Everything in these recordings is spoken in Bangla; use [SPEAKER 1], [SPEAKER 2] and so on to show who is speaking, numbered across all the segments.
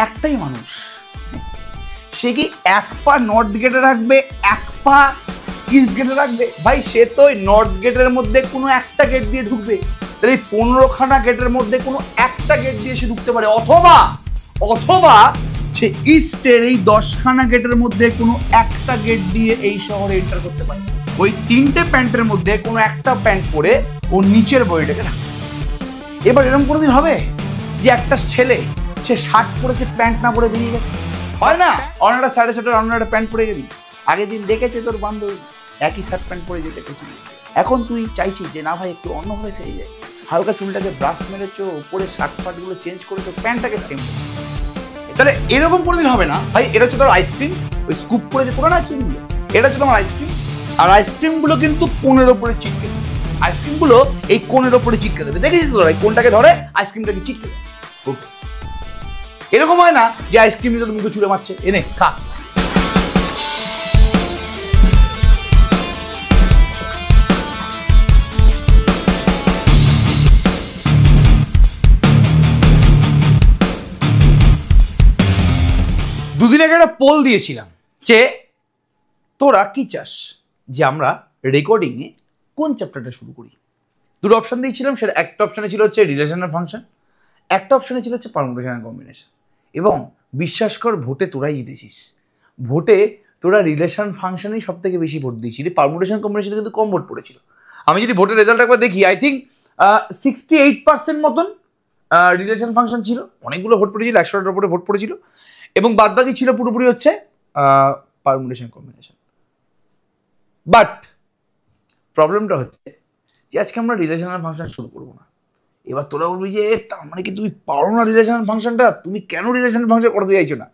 [SPEAKER 1] একটাই মানুষ, সে কি এক পা নর্থ গেটে রাখবে, এক পা ইস্ট গেটে রাখবে? ভাই সে তো নর্থ গেটের মধ্যে কোনো একটা গেট দিয়ে ঢুকবে, তাহলে 15খানা গেটের মধ্যে কোনো একটা গেট দিয়ে সে ঢুকতে পারে, অথবা অথবা সে ইস্টের এই 10খানা গেটের মধ্যে কোনো একটা গেট দিয়ে এই শহরে এন্টার করতে পারে। ওই 3টে প্যান্টের মধ্যে কোনো একটা প্যান্ট পরে ও নিচের বডিটাকে রাখে। এবার এরকম কোনোদিন হবে যে একটা ছেলে সে শার্ট পরেছে, প্যান্ট না পরে বেরিয়ে গেছে? হয় না, অন্য একটা সাইডে সাইডে অন্য একটা প্যান্ট পরে গেলি, আগের দিন দেখেছে তোর বান্ধবী একই শার্ট প্যান্ট পরে যেতে পেয়েছিলি, এখন তুই চাইছিস যে না ভাই একটু অন্যভাবে সেরে যায়, হালকা চুলটাকে ব্রাশ মেরেছো, উপরে শার্ট ফার্টগুলো চেঞ্জ করেছো, প্যান্টটাকে সেম। তাহলে এরকম কোনোদিন হবে না ভাই। এটা হচ্ছে তোর আইসক্রিম, ওই স্কুপ করে যে পুরোনো আইসক্রিমগুলো, এটা হচ্ছে তোমার আইসক্রিম। আর আইসক্রিমগুলো কিন্তু কোণের ওপরে চিটকে দেবে, আইসক্রিমগুলো এই কোণের ওপরে চিটকে দেবে। দেখেছিস তো তোরা, কোনটাকে ধরে আইসক্রিমটাকে চিটকে দেবে। এরকম হয় না যে আইসক্রিম নিয়ে মুখে ছুঁড়ে মারছে, এনে খা। দুদিন আগে একটা পোল দিয়েছিলাম যে তোরা কি চাস যে আমরা রেকর্ডিংয়ে কোন চ্যাপ্টারটা শুরু করি। দুটো অপশন দিয়েছিলাম, সেটা একটা অপশানে ছিল হচ্ছে রিলেশনাল ফাংশন, একটা অপশানে ছিল হচ্ছে পারমুটেশন এন্ড কম্বিনেশন। এবং বিশ্বাস কর, ভোটে তোরাই জিতেছিস। ভোটে তোরা রিলেশন ফাংশনেই সব থেকে বেশি ভোট দিয়েছিলি, পারমুটেশন কম্বিনেশনে কিন্তু কম ভোট পড়েছিল। আমি যদি ভোটের রেজাল্ট একবার দেখি, আই থিঙ্ক 68% মতন রিলেশন ফাংশন ছিল, অনেকগুলো ভোট পড়েছিল, 100টার উপরে ভোট পড়েছিল, এবং বাদ বাকি ছিল পুরোপুরি হচ্ছে পারমুটেশন কম্বিনেশন। বাট প্রবলেমটা হচ্ছে যে আজকে আমরা রিলেশনাল ফাংশন শুরু করবো না। এবার তোরা বলবি যে তার মানে কি তুমি পারো না রিলেশনাল ফাংশনটা, তুমি কেন রিলেশনাল ফাংশন করতে চাইছো না?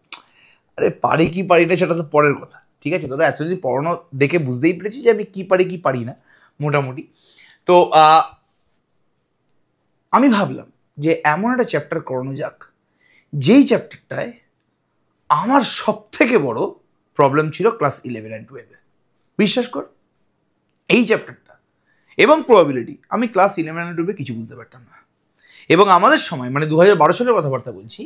[SPEAKER 1] আরে পারি কি পারি না সেটা তো পরের কথা, ঠিক আছে? তোরা এতদিন পড়ানো দেখে বুঝতেই পেরেছি যে আমি কি পারি কি পারি না মোটামুটি। তো আমি ভাবলাম যে এমন একটা চ্যাপ্টার করানো যাক, যেই চ্যাপ্টারটায় আমার সব থেকে বড় প্রবলেম ছিল ক্লাস 11 and 12। বিশ্বাস কর, এই চ্যাপ্টারটা এবং প্রবাবিলিটি আমি ক্লাস 11 and 12 কিছু বুঝতে পারতাম না। এবং আমাদের সময় মানে 2012 সালের কথাবার্তা বলছি,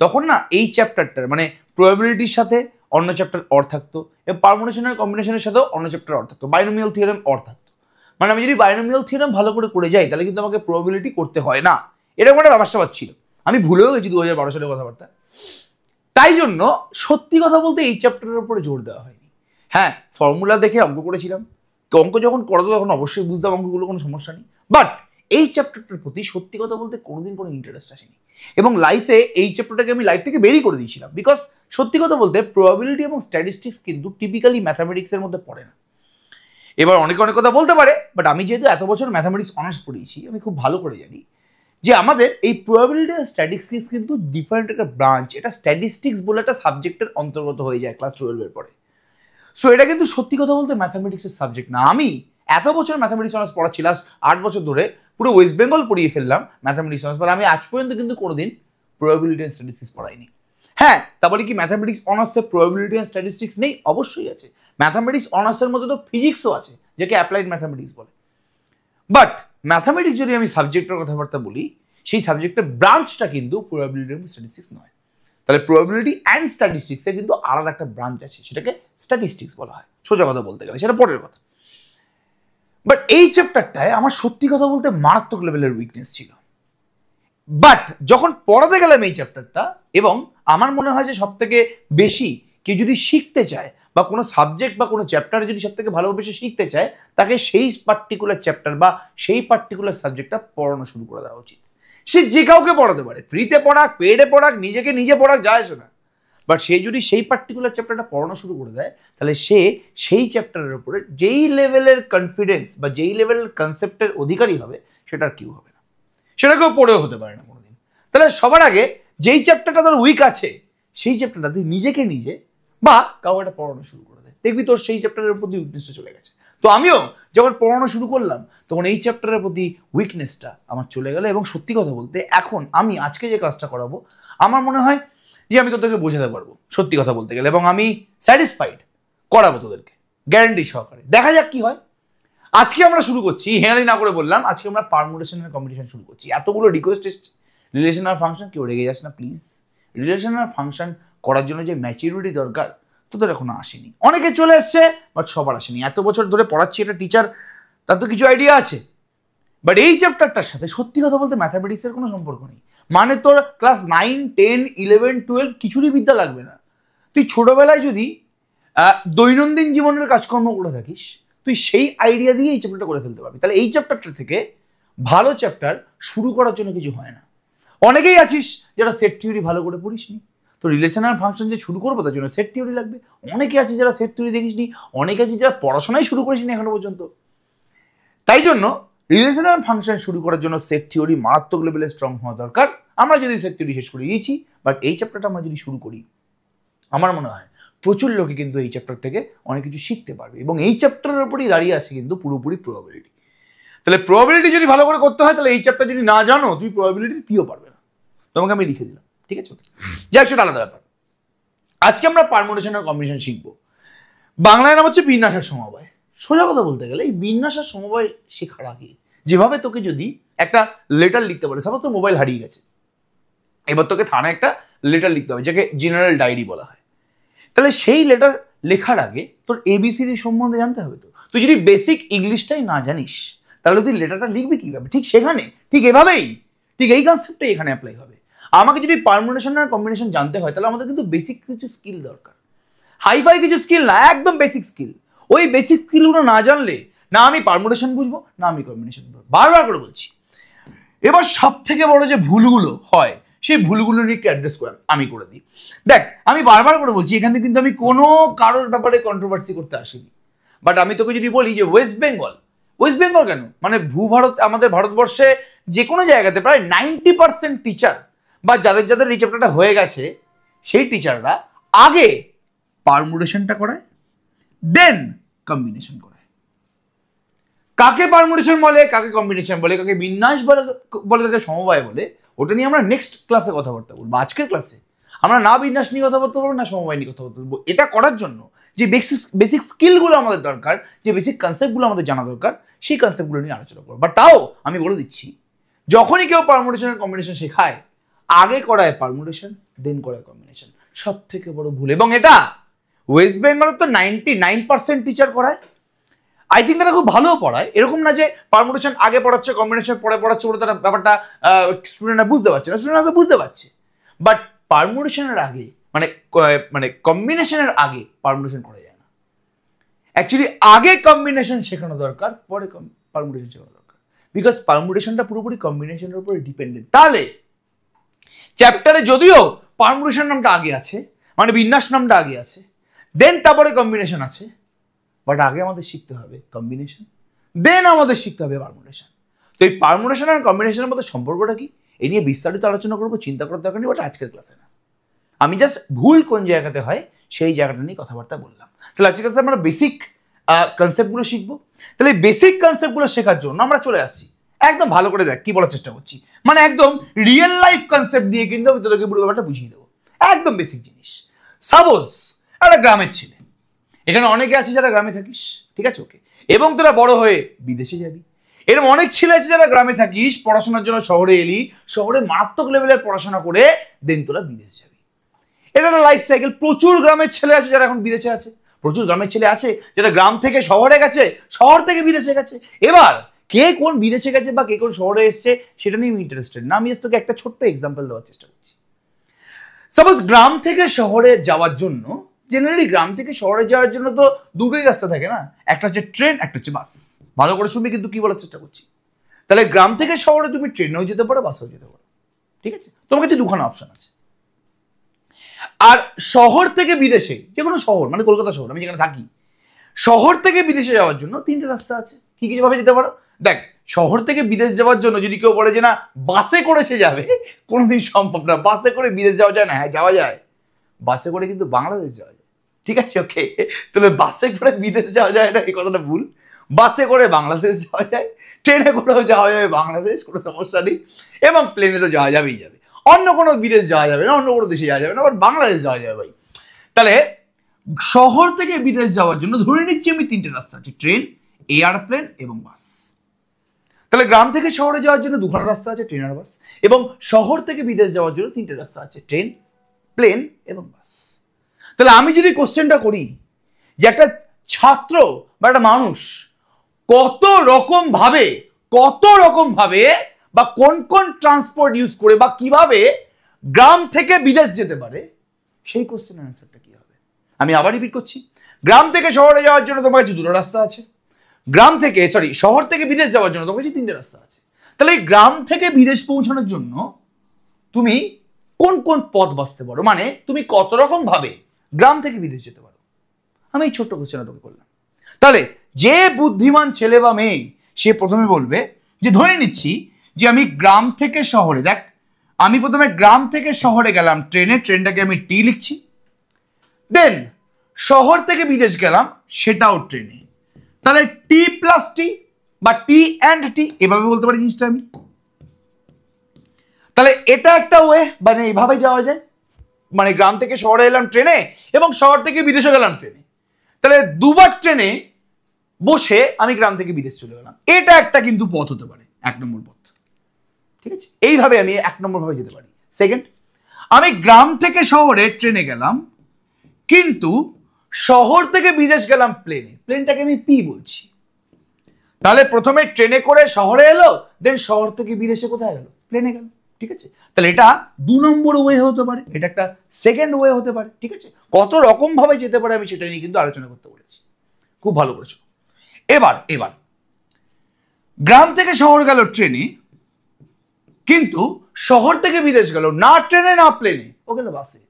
[SPEAKER 1] তখন না এই চ্যাপ্টারটার মানে প্রবাবিলিটির সাথে অন্য চ্যাপ্টার অর থাকতো, এবং পারমুটেশন আর কম্বিনেশনের সাথেও অন্য চ্যাপ্টার অর থাকতো, বাইনোমিয়াল থিওরেম অর থাকতো। মানে আমি যদি বাইনোমিয়াল থিওরেম ভালো করে যাই তাহলে কিন্তু আমাকে প্রবাবিলিটি করতে হয় না, এরকম একটা ব্যাপার ছিল। আমি ভুলেও গেছি 2012 সালের কথাবার্তা। তাই জন্য সত্যি কথা বলতে এই চ্যাপ্টারের উপরে জোর দেওয়া হয়নি। হ্যাঁ, ফর্মুলা দেখে অঙ্ক করেছিলাম, অঙ্ক যখন করাতো তখন অবশ্যই বুঝতাম অঙ্কগুলো, কোনো সমস্যা নেই। বাট এই চ্যাপ্টারটার প্রতি সত্যি কথা বলতে কোনোদিন কোনো ইন্টারেস্ট আসেনি, এবং লাইফে এই চ্যাপ্টারটাকে আমি লাইফ থেকে বেরিয়ে করে দিয়েছিলাম। বিকজ সত্যি কথা বলতে প্রবাবিলিটি এবং স্ট্যাটিস্টিক্স কিন্তু টিপিক্যালি ম্যাথামেটিক্সের মধ্যে পড়ে না। এবার অনেক কথা বলতে পারে, বাট আমি যেহেতু এত বছর ম্যাথামেটিক্স অনার্স পড়িয়েছি, আমি খুব ভালো করে জানি যে আমাদের এই প্রবাবিলিটি আর স্ট্যাটিস্টিক্স কিন্তু ডিফারেন্ট একটা ব্রাঞ্চ। এটা স্ট্যাটিস্টিক্স বলে একটা সাবজেক্টের অন্তর্গত হয়ে যায় ক্লাস 12-এর পরে। সো এটা কিন্তু সত্যি কথা বলতে ম্যাথামেটিক্সের সাবজেক্ট না। আমি এত বছর ম্যাথামেটিক্স অনার্স পড়াচ্ছি, লাস্ট 8 বছর ধরে পুরো ওয়েস্ট বেঙ্গল পড়িয়ে ফেললাম ম্যাথামেটিক্স অনার্স, আমি আজ পর্যন্ত কিন্তু কোনোদিন প্রবাবিলিটি অ্যান্ড স্ট্যাটিস্টিক্স পড়াইনি। হ্যাঁ, তারপরে কি ম্যাথামেটিক্স অনার্সে প্রবাবিলিটি অ্যান্ড স্ট্যাটিস্টিক্স নেই? অবশ্যই আছে। ম্যাথামেটিক্স অনার্সের মধ্যে তো ফিজিক্সও আছে, যাকে অ্যাপ্লাইড ম্যাথামেটিক্স বলে। বাট ম্যাথামেটিক্স যদি আমি সাবজেক্টের কথাবার্তা বলি, সেই সাবজেক্টের ব্রাঞ্চটা কিন্তু প্রবাবিলিটি এবং স্ট্যাটিস্টিক্স নয়। তাহলে প্রবাবিলিটি অ্যান্ড স্ট্যাটিস্টিক্সের কিন্তু আলাদা একটা ব্রাঞ্চ আছে, সেটাকে স্ট্যাটিস্টিক্স বলা হয় সোজা কথা বলতে গেলে, সেটা পরের কথা। বাট এই চ্যাপ্টারটায় আমার সত্যি কথা বলতে মারাত্মক লেভেলের উইকনেস ছিল। বাট যখন পড়াতে গেলাম এই চ্যাপ্টারটা, এবং আমার মনে হয় যে সব থেকে বেশি কেউ যদি শিখতে চায় বা কোনো সাবজেক্ট বা কোনো চ্যাপ্টারে যদি সব থেকে ভালোভাবে শিখতে চায়, তাকে সেই পার্টিকুলার চ্যাপ্টার বা সেই পার্টিকুলার সাবজেক্টটা পড়ানো শুরু করে দেওয়া উচিত। সে যে কাউকে পড়াতে পারে, ফ্রিতে পড়াক, পেডে পড়াক, নিজেকে নিজে পড়াক, যায় আসে না। বাট সে যদি সেই পার্টিকুলার চ্যাপ্টারটা পড়ানো শুরু করে দেয়, তাহলে সে সেই চ্যাপ্টারের উপরে যেই লেভেলের কনফিডেন্স বা যেই লেভেলের কনসেপ্টের অধিকারী হবে, সেটা আর কেউ হবে না, সেটা কেউ পড়েও হতে পারে না কোনোদিন। তাহলে সবার আগে যেই চ্যাপ্টারটা তোর উইক আছে, সেই চ্যাপ্টারটা তুই নিজেকে নিজে বা কাউকে একটা পড়ানো শুরু করে দেয়, দেখবি তোর সেই চ্যাপ্টারের প্রতি উইকনেসটা চলে গেছে। তো আমিও যখন পড়ানো শুরু করলাম, তখন এই চ্যাপ্টারের প্রতি উইকনেসটা আমার চলে গেল। এবং সত্যি কথা বলতে এখন আমি আজকে যে কাজটা করাবো, আমার মনে হয় যে আমি তোদেরকে বোঝাতে পারবো সত্যি কথা বলতে গেলে, এবং আমি স্যাটিসফাইড করাবো তোদেরকে গ্যারান্টি সহকারে। দেখা যাক কি হয়। আজকে আমরা শুরু করছি, হেয়ালি না করে বললাম, আজকে আমরা পারমুটেশন এর কম্বিনেশন শুরু করছি। এতগুলো রিকোয়েস্ট এসছে রিলেশনাল ফাংশন, কেউ রেগে যাস না প্লিজ, রিলেশনাল ফাংশন করার জন্য যে ম্যাচিউরিটি দরকার তোদের এখনো আসেনি। অনেকে চলে এসছে বাট সবার আসেনি। এত বছর ধরে পড়াচ্ছি একটা টিচার, তার তো কিছু আইডিয়া আছে, বাট এই চ্যাপ্টারটার সাথে সত্যি কথা বলতে ম্যাথামেটিক্সের কোনো সম্পর্ক নেই। মানে তোর ক্লাস 9, 10, 11, 12 কিছুরই বিদ্যা লাগবে না। তুই ছোটবেলায় যদি দৈনন্দিন জীবনের কাজকর্ম করে থাকিস, তুই সেই আইডিয়া দিয়ে এই চ্যাপ্টারটা করে ফেলতে পারবি। তাহলে এই চ্যাপ্টারটা থেকে ভালো চ্যাপ্টার শুরু করার জন্য কিছু হয় না। অনেকেই আছিস যারা সেট থিওরি ভালো করে পড়িসনি, তো রিলেশনাল ফাংশন যে শুরু করবো তার জন্য সেট থিওরি লাগবে। অনেকে আছে যারা সেট থিওরি দেখিসনি, অনেকে আছে যারা পড়াশোনাই শুরু করিসনি এখনো পর্যন্ত। তাই জন্য রিলেশনাল ফাংশন শুরু করার জন্য সেট থিওরি মারাত্মক লেভেলে স্ট্রং হওয়া দরকার। আমরা যদি সেট থিওরি শেষ করে দিয়েছি, বাট এই চ্যাপ্টারটা আমরা যদি শুরু করি, আমার মনে হয় প্রচুর লোকে কিন্তু এই চ্যাপ্টার থেকে অনেক কিছু শিখতে পারবে। এবং এই চ্যাপ্টারের উপরই দাঁড়িয়ে আছে কিন্তু পুরোপুরি প্রবাবিলিটি। তাহলে প্রবাবিলিটি যদি ভালো করে করতে হয়, তাহলে এই চ্যাপ্টার যদি না জানো, তুমি প্রবাবিলিটি পিও পারবে না। তোমাকে আমি লিখে দিলাম, ঠিক আছে? যাই সেটা আলাদা ব্যাপার। আজকে আমরা পারমুটেশন আর কম্বিনেশন শিখবো। বাংলায় নাম হচ্ছে বিন্যাসের সমবায়। সোজা কথা বলতে গেলে এই বিন্যাসের সমবায় শেখার আগে যেভাবে তোকে যদি একটা লেটার লিখতে পারে, সাপোজ তোর মোবাইল হারিয়ে গেছে, এবার তোকে থানায় একটা লেটার লিখতে হবে, যাকে জেনারেল ডায়েরি বলা হয়। তাহলে সেই লেটার লেখার আগে তোর এবিসিডি সম্বন্ধে জানতে হবে। তো তুই যদি বেসিক ইংলিশটাই না জানিস, তাহলে তুই লেটারটা লিখবি কিভাবে? ঠিক সেখানে, ঠিক এভাবেই, ঠিক এই কনসেপ্টটাই এখানে অ্যাপ্লাই হবে। আমাকে যদি পারমুটেশন আর কম্বিনেশন জানতে হয়, তাহলে আমাদের কিন্তু বেসিক কিছু স্কিল দরকার। হাইফাই কিছু স্কিল না, একদম বেসিক স্কিল। ওই বেসিক স্কিলগুলো না জানলে না আমি পারমুটেশন বুঝবো, না আমি কম্বিনেশন বুঝবো। বারবার করে বলছি। এবার সব থেকে বড় যে ভুলগুলো হয়, সেই ভুলগুলো নিয়ে একটু অ্যাড্রেস করে আমি করে দিই। দেখ, আমি বারবার করে বলছি, এখানে কিন্তু আমি কোনো কারোর ব্যাপারে কন্ট্রোভার্সি করতে আসিনি। বাট আমি তোকে যদি বলি যে ওয়েস্ট বেঙ্গল কেন, মানে ভূভারত, আমাদের ভারতবর্ষে যে কোনো জায়গাতে প্রায় 90% টিচার বা যাদের এই চ্যাপ্টারটা হয়ে গেছে, সেই টিচাররা আগে পারমুটেশনটা করায়, দেন কম্বিনেশন করায়। কাকে পারমুটেশন বলে, কাকে কম্বিনেশন বলে, কাকে বিন্যাস বলে, কাকে সমবায় বলে, ওটা নিয়ে আমরা নেক্সট ক্লাসে কথাবার্তা বলবো। আজকের ক্লাসে আমরা না বিন্যাস নিয়ে কথাবার্তা বলবো, না সমবায় নিয়ে কথাবার্তা বলবো। এটা করার জন্য যে বেসিক স্কিলগুলো আমাদের দরকার, যে বেসিক কনসেপ্টগুলো আমাদের জানা দরকার, সেই কনসেপ্টগুলো নিয়ে আলোচনা করবো। বাট তাও আমি বলে দিচ্ছি, যখনই কেউ পারমুটেশন আর কম্বিনেশন শেখায়, আগে করায় পারমুটেশন, দেন করায় কম্বিনেশন। সব থেকে বড় ভুল। এবং এটা ওয়েস্ট বেঙ্গলের তো 99% টিচার করায়। আই থিঙ্ক তারা খুব ভালো পড়ায়। এরকম না যে পারমুটেশন আগে পড়াচ্ছে, কম্বিনেশন পরে পড়াচ্ছে, বলে তারা ব্যাপারটা স্টুডেন্টরা বুঝতে পারছে না। স্টুডেন্টরা বুঝতে পারছে, বাট পারমুটেশনের আগে মানে কম্বিনেশনের আগে পারমুটেশন করা যায় না। অ্যাকচুয়ালি আগে কম্বিনেশন শেখানো দরকার, পরে পারমুটেশন শেখানো দরকার। বিকজ পারমুটেশনটা পুরোপুরি কম্বিনেশনের উপরে ডিপেন্ডেন্ট। তাহলে চ্যাপ্টারে যদিও পারমুটেশন নামটা আগে আছে, মানে বিন্যাস নামটা আগে আছে, দেন তারপরে কম্বিনেশন আছে, বাট আগে আমাদের শিখতে হবে কম্বিনেশন, দেন আমাদের শিখতে হবে পারমুটেশন। তো এই পারমুটেশন আর কম্বিনেশনের মধ্যে সম্পর্কটা কি, এই নিয়ে বিস্তারিত আলোচনা করবো। চিন্তা করার দরকার নেই, ওটা আজকের ক্লাসে না। আমি জাস্ট ভুল কোন জায়গাতে হয় সেই জায়গাটা নিয়ে কথাবার্তা বললাম। তাহলে আজকের ক্লাসে আমরা বেসিক কনসেপ্টগুলো শিখবো। তাহলে এই বেসিক কনসেপ্টগুলো শেখার জন্য আমরা চলে আসছি একদম ভালো করে। দেখ কি বলার চেষ্টা করছি, মানে একদম রিয়েল লাইফ কনসেপ্ট দিয়ে কিন্তু আমি তোদেরকে পুরো ব্যাপারটা বুঝিয়ে দেবো। একদম বেসিক জিনিস। সাপোজ একটা গ্রামের ছেলে, এখানে অনেকে আছে যারা গ্রামে থাকিস, ঠিক আছে, ওকে, এবং তোরা বড় হয়ে বিদেশে যাবি। এরকম অনেক ছেলে আছে যারা গ্রামে থাকিস, পড়াশোনার জন্য শহরে এলি, শহরে মারাত্মক লেভেলের পড়াশোনা করে দেন তোরা বিদেশে যাবি। এটা একটা লাইফ সাইকেল। প্রচুর গ্রামের ছেলে আছে যারা এখন বিদেশে আছে, প্রচুর গ্রামের ছেলে আছে যারা গ্রাম থেকে শহরে গেছে, শহর থেকে বিদেশে গেছে। এবার কে কোন বিদেশে গেছে বা কে কোন শহরে এসছে সেটা নিয়ে আমি ইন্টারেস্টেড না। আমি তোকে একটা ছোট্ট এক্সাম্পল দেওয়ার চেষ্টা করছি। সাপোজ গ্রাম থেকে শহরে যাওয়ার জন্য, জেনারেলি গ্রাম থেকে শহরে যাওয়ার জন্য তো দুটোই রাস্তা থাকে না, একটা হচ্ছে ট্রেন, একটা হচ্ছে বাস। ভালো করে শুনবি কিন্তু কি বলার চেষ্টা করছি। তাহলে গ্রাম থেকে শহরে তুমি ট্রেনেও যেতে পারো, বাসেও যেতে পারো, ঠিক আছে? তোমার কাছে দুখানা অপশন আছে। আর শহর থেকে বিদেশে, যে কোনো শহর, মানে কলকাতা শহর, আমি যেখানে থাকি, শহর থেকে বিদেশে যাওয়ার জন্য তিনটে রাস্তা আছে। কি কি ভাবে যেতে পারো? দেখ, শহর থেকে বিদেশ যাওয়ার জন্য যদি কেউ বলে যে না বাসে করে সে যাবে, কোনোদিন সম্ভব না। বাসে করে বিদেশ যাওয়া যায় না? হ্যাঁ, যাওয়া যায়। বাসে করে কিন্তু বাংলাদেশ যাওয়া যায়, ঠিক আছে, ওকে। তাহলে বাসে করে বিদেশ যাওয়া যায় না, এই কথাটা ভুল। বাসে করে বাংলাদেশ যাওয়া যায়, ট্রেনে করেও যাওয়া যাবে বাংলাদেশ, কোনো সমস্যা নেই, এবং প্লেনে তো যাওয়া যাবেই যাবে। অন্য কোনো বিদেশ যাওয়া যাবে না, অন্য কোনো দেশে যাওয়া যাবে না, আবার বাংলাদেশ যাওয়া যাবে ভাই। তাহলে শহর থেকে বিদেশ যাওয়ার জন্য ধরে নিচ্ছি আমি তিনটে রাস্তা আছে, ট্রেন, এয়ারপ্লেন এবং বাস। তাহলে গ্রাম থেকে শহরে যাওয়ার জন্য দুখানা রাস্তা আছে, ট্রেন আর বাস। এবং শহর থেকে বিদেশ যাওয়ার জন্য তিনটে রাস্তা আছে, ট্রেন, প্লেন এবং বাস। তাহলে আমি যদি কোশ্চেনটা করি যে একটা ছাত্র বা একটা মানুষ কত রকম ভাবে বা কোন কোন ট্রান্সপোর্ট ইউজ করে বা কিভাবে গ্রাম থেকে বিদেশ যেতে পারে, সেই কোশ্চেনের অ্যান্সারটা কি হবে? আমি আবার রিপিট করছি, গ্রাম থেকে শহরে যাওয়ার জন্য তোমার কাছে দুটো রাস্তা আছে, শহর থেকে বিদেশ যাওয়ার জন্য তোমার কাছে তিনটে রাস্তা আছে। তাহলে এই গ্রাম থেকে বিদেশ পৌঁছানোর জন্য তুমি কোন কোন পথ বাঁচতে পারো, মানে তুমি কত রকম ভাবে গ্রাম থেকে বিদেশ যেতে পারো, আমি এই ছোট্ট কোশ্চেনটা তোকে করলাম। তাহলে যে বুদ্ধিমান ছেলে বা মেয়ে সে প্রথমে বলবে যে ধরে নিচ্ছি যে আমি গ্রাম থেকে শহরে, দেখ আমি প্রথমে গ্রাম থেকে শহরে গেলাম ট্রেনে, ট্রেনটাকে আমি টি লিখছি, দেন শহর থেকে বিদেশ গেলাম সেটাও ট্রেনে, তাহলে টি প্লাস টি বা টি অ্যান্ড টি এভাবে বলতে পারি জিনিসটা আমি। তাহলে এটা একটা ওয়ে, মানে এইভাবে যাওয়া যায়, মানে গ্রাম থেকে শহরে এলাম ট্রেনে এবং শহর থেকে বিদেশে গেলাম ট্রেনে, তাহলে দুবার ট্রেনে বসে আমি গ্রাম থেকে বিদেশ চলে গেলাম, এটা একটা কিন্তু পথ হতে পারে, 1 নম্বর পথ। ঠিক আছে, এইভাবে আমি 1 নম্বর ভাবে যেতে পারি। সেকেন্ড, আমি গ্রাম থেকে শহরে ট্রেনে গেলাম কিন্তু শহর থেকে বিদেশ গেলাম প্লেনে, প্লেনটাকে আমি পি বলছি। তাহলে প্রথমে ট্রেনে করে শহরে এলো, দেন শহর থেকে বিদেশে কোথায় গেল? প্লেনে গেল। ঠিক আছে, তাহলে এটা 2 নম্বর ওয়ে হতে পারে, এটা একটা সেকেন্ড ওয়ে হতে পারে। ঠিক আছে, কত রকম ভাবে যেতে পারে আমি সেটা নিয়ে কিন্তু আলোচনা করতে বলেছি, খুব ভালো করেছো। এবার গ্রাম থেকে শহর গেল ট্রেনে কিন্তু শহর থেকে বিদেশ গেল না ট্রেনে না প্লেনে, ও গেল বাসে,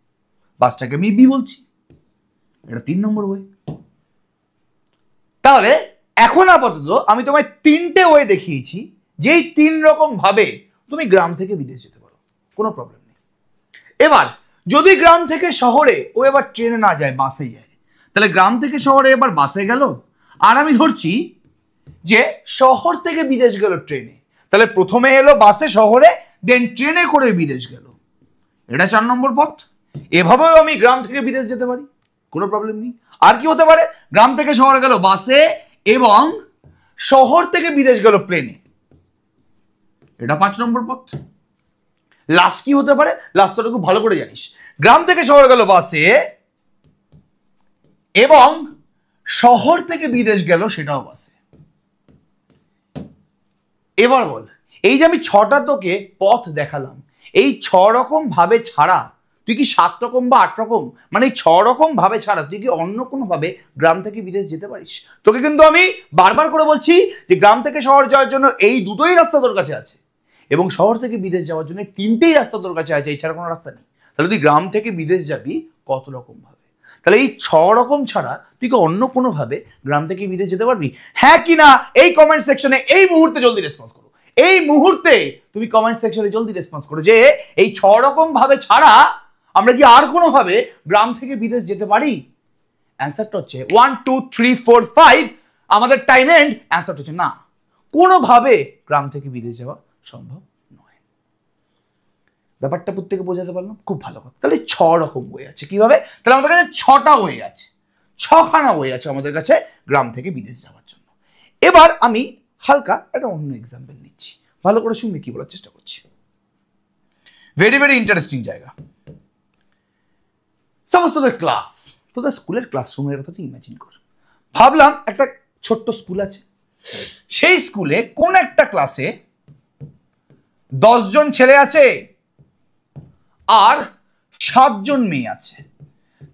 [SPEAKER 1] বাসটাকে আমি বি বলছি, এটা 3 নম্বর ওয়ে। তাহলে এখন আপাতত আমি তোমায় 3টে ওয়ে দেখিয়েছি, যেই 3 রকম ভাবে তুমি গ্রাম থেকে বিদেশ যেতে পারো, কোনো প্রবলেম নেই। এবার যদি গ্রাম থেকে শহরে ও এবার ট্রেনে না যায়, বাসে যায়, তাহলে গ্রাম থেকে শহরে এবার বাসে গেল, আর আমি ধরছি যে শহর থেকে বিদেশ গেল ট্রেনে, তাহলে প্রথমে এলো বাসে শহরে, দেন ট্রেনে করে বিদেশ গেল, এটা 4 নম্বর পথ। এভাবেও আমি গ্রাম থেকে বিদেশ যেতে পারি, কোনো প্রবলেম নেই। আর কি হতে পারে? গ্রাম থেকে শহরে গেল বাসে এবং শহর থেকে বিদেশ গেল প্লেনে, এটা 5 নম্বর পথ। লাস্ট কি হতে পারে? লাস্টটা খুব ভালো করে জানিস, গ্রাম থেকে শহরে গেল বাসে এবং শহর থেকে বিদেশ গেল সেটাও বাসে। এবার বল, এই যে আমি 6টা তোকে পথ দেখালাম, এই 6 রকম ভাবে ছাড়া তুই কি 7 রকম বা 8 রকম, মানে এই 6 রকম ভাবে ছাড়া তুই কি অন্য কোনো ভাবে গ্রাম থেকে বিদেশ যেতে পারিস? তোকে কিন্তু আমি বারবার করে বলছি যে গ্রাম থেকে শহর যাওয়ার জন্য এই দুটোই রাস্তা তোর কাছে আছে, এবং শহর থেকে বিদেশ যাওয়ার জন্য 3টেই রাস্তা তোর কাছে আছে, এছাড়া কোনো রাস্তা নেই। তাহলে তুই গ্রাম থেকে বিদেশ যাবি কত রকম ভাবে? তাহলে এই 6 রকম ছাড়া তুই কি অন্য কোনো ভাবে গ্রাম থেকে বিদেশ যেতে পারবি? হ্যাঁ কি না এই কমেন্ট সেকশনে এই মুহূর্তে জলদি রেসপন্স করো, এই মুহূর্তে তুমি কমেন্ট সেকশনে জলদি রেসপন্স করো যে এই 6 রকম ভাবে ছাড়া আমরা কি আর কোনো ভাবে গ্রাম থেকে বিদেশ যেতে পারি? অ্যান্সারটা হচ্ছে 1 2 3 4 5, আমাদের টাইম এন্ড। অ্যান্সারটা হচ্ছে না, কোনোভাবে গ্রাম থেকে বিদেশ যাওয়া সম্ভব নয়। ব্যাপারটা প্রত্যেকে বোঝাতে পারলাম, খুব ভালো কথা। তাহলে 6 রকম ওয়ে আছে, কিভাবে? তাহলে আমাদের কাছে 6টা ওয়ে আছে, 6খানা ওয়ে আছে আমাদের কাছে গ্রাম থেকে বিদেশ যাওয়ার জন্য। এবার আমি হালকা একটা অন্য এক্সাম্পল নিচ্ছি, ভালো করে শুনবে কি বলার চেষ্টা করছি। ভেরি ভেরি ইন্টারেস্টিং জায়গা। সাপোজ তোদের স্কুলের ক্লাসরুমের কথা তুই ইমাজিন কর। ভাবলাম একটা ছোট্ট স্কুল আছে, সেই স্কুলে কোন একটা ক্লাসে 10 জন ছেলে আছে আর 7 জন মেয়ে আছে।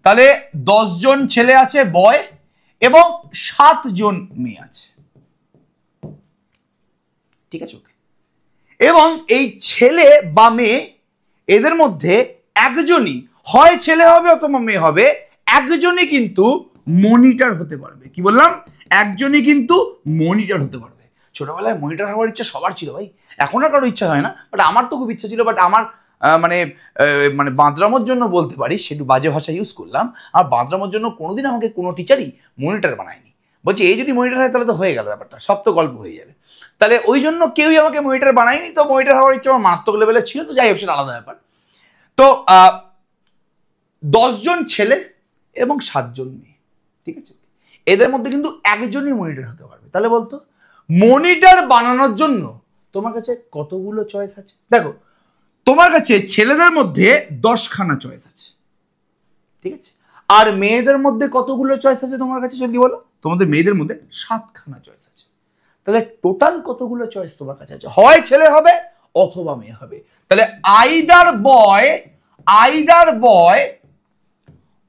[SPEAKER 1] তাহলে 10 জন ছেলে আছে বয় এবং 7 জন মেয়ে আছে, ঠিক আছে? ওকে, এবং এই ছেলে বা মেয়ে এদের মধ্যে একজনই হয় ছেলে হবে অথবা মেয়ে হবে, একজনই কিন্তু মনিটর হতে পারবে। কি বললাম? একজনই কিন্তু মনিটর হতে পারবে। ছোটবেলায় মনিটর হওয়ার ইচ্ছা সবার ছিল ভাই, এখন আর কারো ইচ্ছা হয় না, বাট আমার তো খুব ইচ্ছা ছিল। বাট আমার মানে বাঁদরামোর জন্য বলতে পারি, সেটু বাজে ভাষা ইউজ করলাম, আর বাঁদরামোর জন্য কোনোদিন আমাকে কোনো টিচারই মনিটর বানায়নি। বলছি এই যদি মনিটর হয় তাহলে তো হয়ে গেল ব্যাপারটা, সব তো গল্প হয়ে যাবে। তাহলে ওই জন্য কেউই আমাকে মনিটর বানায়নি, তো মনিটর হওয়ার ইচ্ছা আমার মারাত্মক লেভেলে ছিল, তো যাই হোক সেটা আলাদা ব্যাপার। তো 10 জন ছেলে এবং 7 জন মেয়ে, ঠিক আছে? এদের মধ্যে কিন্তু একজনই মনিটর হতে পারবে। তাহলে বলতো মনিটর বানানোর জন্য তোমার কাছে কতগুলো চয়েস আছে? দেখো, তোমার কাছে ছেলেদের মধ্যে 10খানা চয়েস আছে, ঠিক আছে। আর মেয়েদের মধ্যে কতগুলো চয়েস আছে তোমার কাছে জলদি বলো? তোমাদের মেয়েদের মধ্যে 7খানা চয়েস আছে। তাহলে টোটাল কতগুলো চয়েস তোমার কাছে আছে? হয় ছেলে হবে অথবা মেয়ে হবে। তাহলে আইদার বয়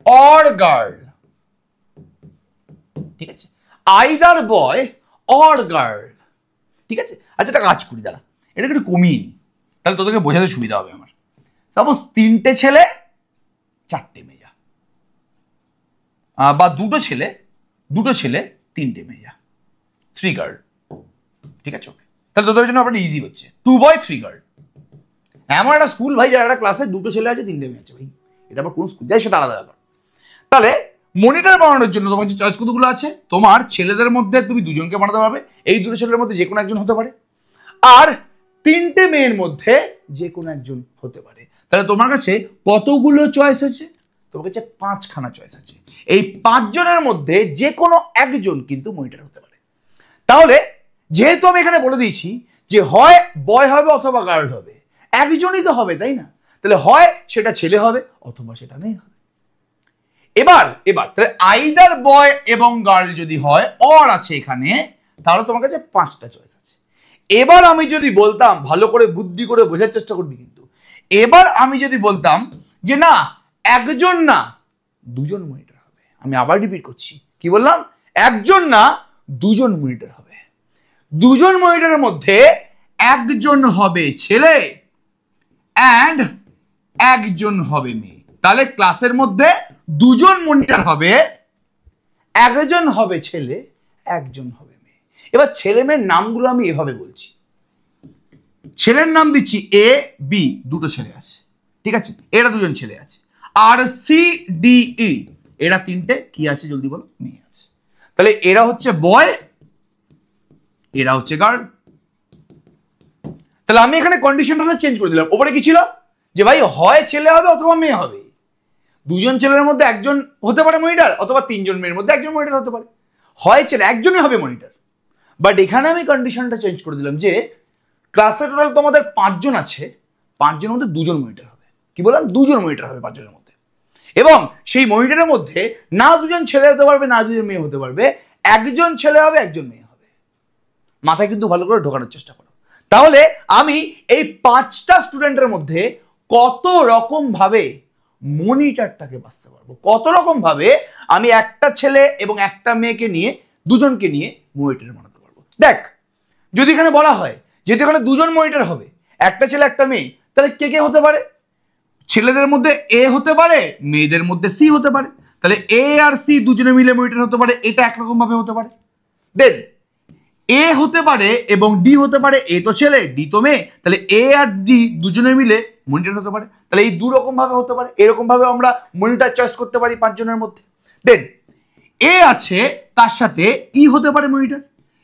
[SPEAKER 1] অর গার্ল, ঠিক আছে, আইদার বয় অর গার্ল, ঠিক আছে। আচ্ছা একটা কাজ করি, দাঁড়া এটা একটু কমিয়ে নি, তাহলে তোদেরকে বোঝাতে সুবিধা হবে আমার। সাপোজ 3টে ছেলে 4টে মেয়ে, বা 2টো ছেলে 3টে মেয়ে, 3 গার্ল, ঠিক আছে। তাহলে তোদের জন্য আপনার ইজি হচ্ছে 2 বয় 3 গার্ল। এমন একটা স্কুল ভাই যার একটা ক্লাসে 2টো ছেলে আছে 3টে মেয়ে আছে ভাই, এটা আবার কোন স্কুল যাই সেটা আলাদা ব্যাপার। তাহলে মনিটর বানানোর জন্য তোমার যে চয়েস কতগুলো আছে, তোমার ছেলেদের মধ্যে তুমি 2জনকে বানাতে পারবে, এই 2টো ছেলের মধ্যে যে কোনো একজন হতে পারে, আর 3টে মেয়ের মধ্যে যে কোনো একজন হতে পারে। তাহলে তোমার কাছে কতগুলো চয়েস আছে? তোমার কাছে 5খানা চয়েস আছে। এই 5 জনের মধ্যে যে কোনো একজন কিন্তু মনিটর হতে পারে। তাহলে যেহেতু আমি এখানে বলে দিয়েছি যে হয় বয় হবে অথবা গার্ল হবে, একজনই তো হবে তাই না? তাহলে হয় সেটা ছেলে হবে অথবা সেটা মেয়ে হবে। এবার তাহলে আইদার বয় এবং গার্ল যদি হয়, অর আছে এখানে, তাহলে তোমার কাছে 5টা চয়েস আছে। এবার আমি যদি বলতাম, ভালো করে বুদ্ধি করে বোঝার চেষ্টা করবি কিন্তু, এবার আমি যদি বলতাম যে না একজন না 2জন মনিটর হবে, আমি আবার রিপিট করছি, কি বললাম? একজন না 2জন মনিটর হবে। 2জন মনিটরের মধ্যে একজন হবে ছেলে অ্যান্ড একজন হবে মেয়ে। তাহলে ক্লাসের মধ্যে 2জন মনিটর হবে, একজন হবে ছেলে একজন হবে মেয়ে। এবার ছেলে মেয়ের নামগুলো আমি এভাবে বলছি, ছেলের নাম দিচ্ছি এ বি, 2টো ছেলে আছে, ঠিক আছে, এরা 2জন ছেলে আছে। আর সি ডি ই এরা 3টে কি আছে জলদি বলো? মেয়ে আছে। তাহলে এরা হচ্ছে বয়, এরা হচ্ছে গার্ল। তাহলে আমি এখানে কন্ডিশনটা চেঞ্জ করে দিলাম। ওপরে কি ছিল যে ভাই হয় ছেলে হবে অথবা মেয়ে হবে, 2জন ছেলের মধ্যে একজন হতে পারে মনিটর, অথবা 3জন মেয়ের মধ্যে একজন মনিটর হতে পারে, হয় ছেলে একজনই হবে মনিটর। বাট এখানে আমি কন্ডিশনটা চেঞ্জ করে দিলাম যে ক্লাসে টোটাল তোমাদের 5 জন আছে, 5 জনের মধ্যে 2জন মনিটর হবে। কি বললাম? 2জন মনিটর হবে 5 জনের মধ্যে, এবং সেই মনিটরের মধ্যে না 2জন ছেলে হতে পারবে না 2জন মেয়ে হতে পারবে, একজন ছেলে হবে একজন মেয়ে হবে। মাথায় কিন্তু ভালো করে ঢোকানোর চেষ্টা করো। তাহলে আমি এই 5টা স্টুডেন্টের মধ্যে কত রকম ভাবে মনিটরটাকে বাঁচতে পারবো, কত রকম ভাবে আমি একটা ছেলে এবং একটা মেয়েকে নিয়ে 2জনকে নিয়ে মনিটর বানাতে পারবো। দেখ যদি এখানে বলা হয় যেহেতু এখানে 2জন মনিটর হবে, একটা ছেলে একটা মেয়ে, তাহলে কে কে হতে পারে? ছেলেদের মধ্যে এ হতে পারে, মেয়েদের মধ্যে সি হতে পারে। তাহলে এ আর সি 2জনে মিলে মনিটর হতে পারে, এটা একরকম ভাবে হতে পারে। দেন এ হতে পারে এবং ডি হতে পারে, এ তো ছেলে ডি তো মেয়ে, তাহলে এ আর ডি 2জনে মিলে মনিটর হতে পারে। তাহলে এই 2 রকম ভাবে হতে পারে, এরকম ভাবে আমরা মনিটর চয়েস করতে পারি 5 জনের মধ্যে। দেন এ আছে তার সাথে ই হতে পারে মনিটর,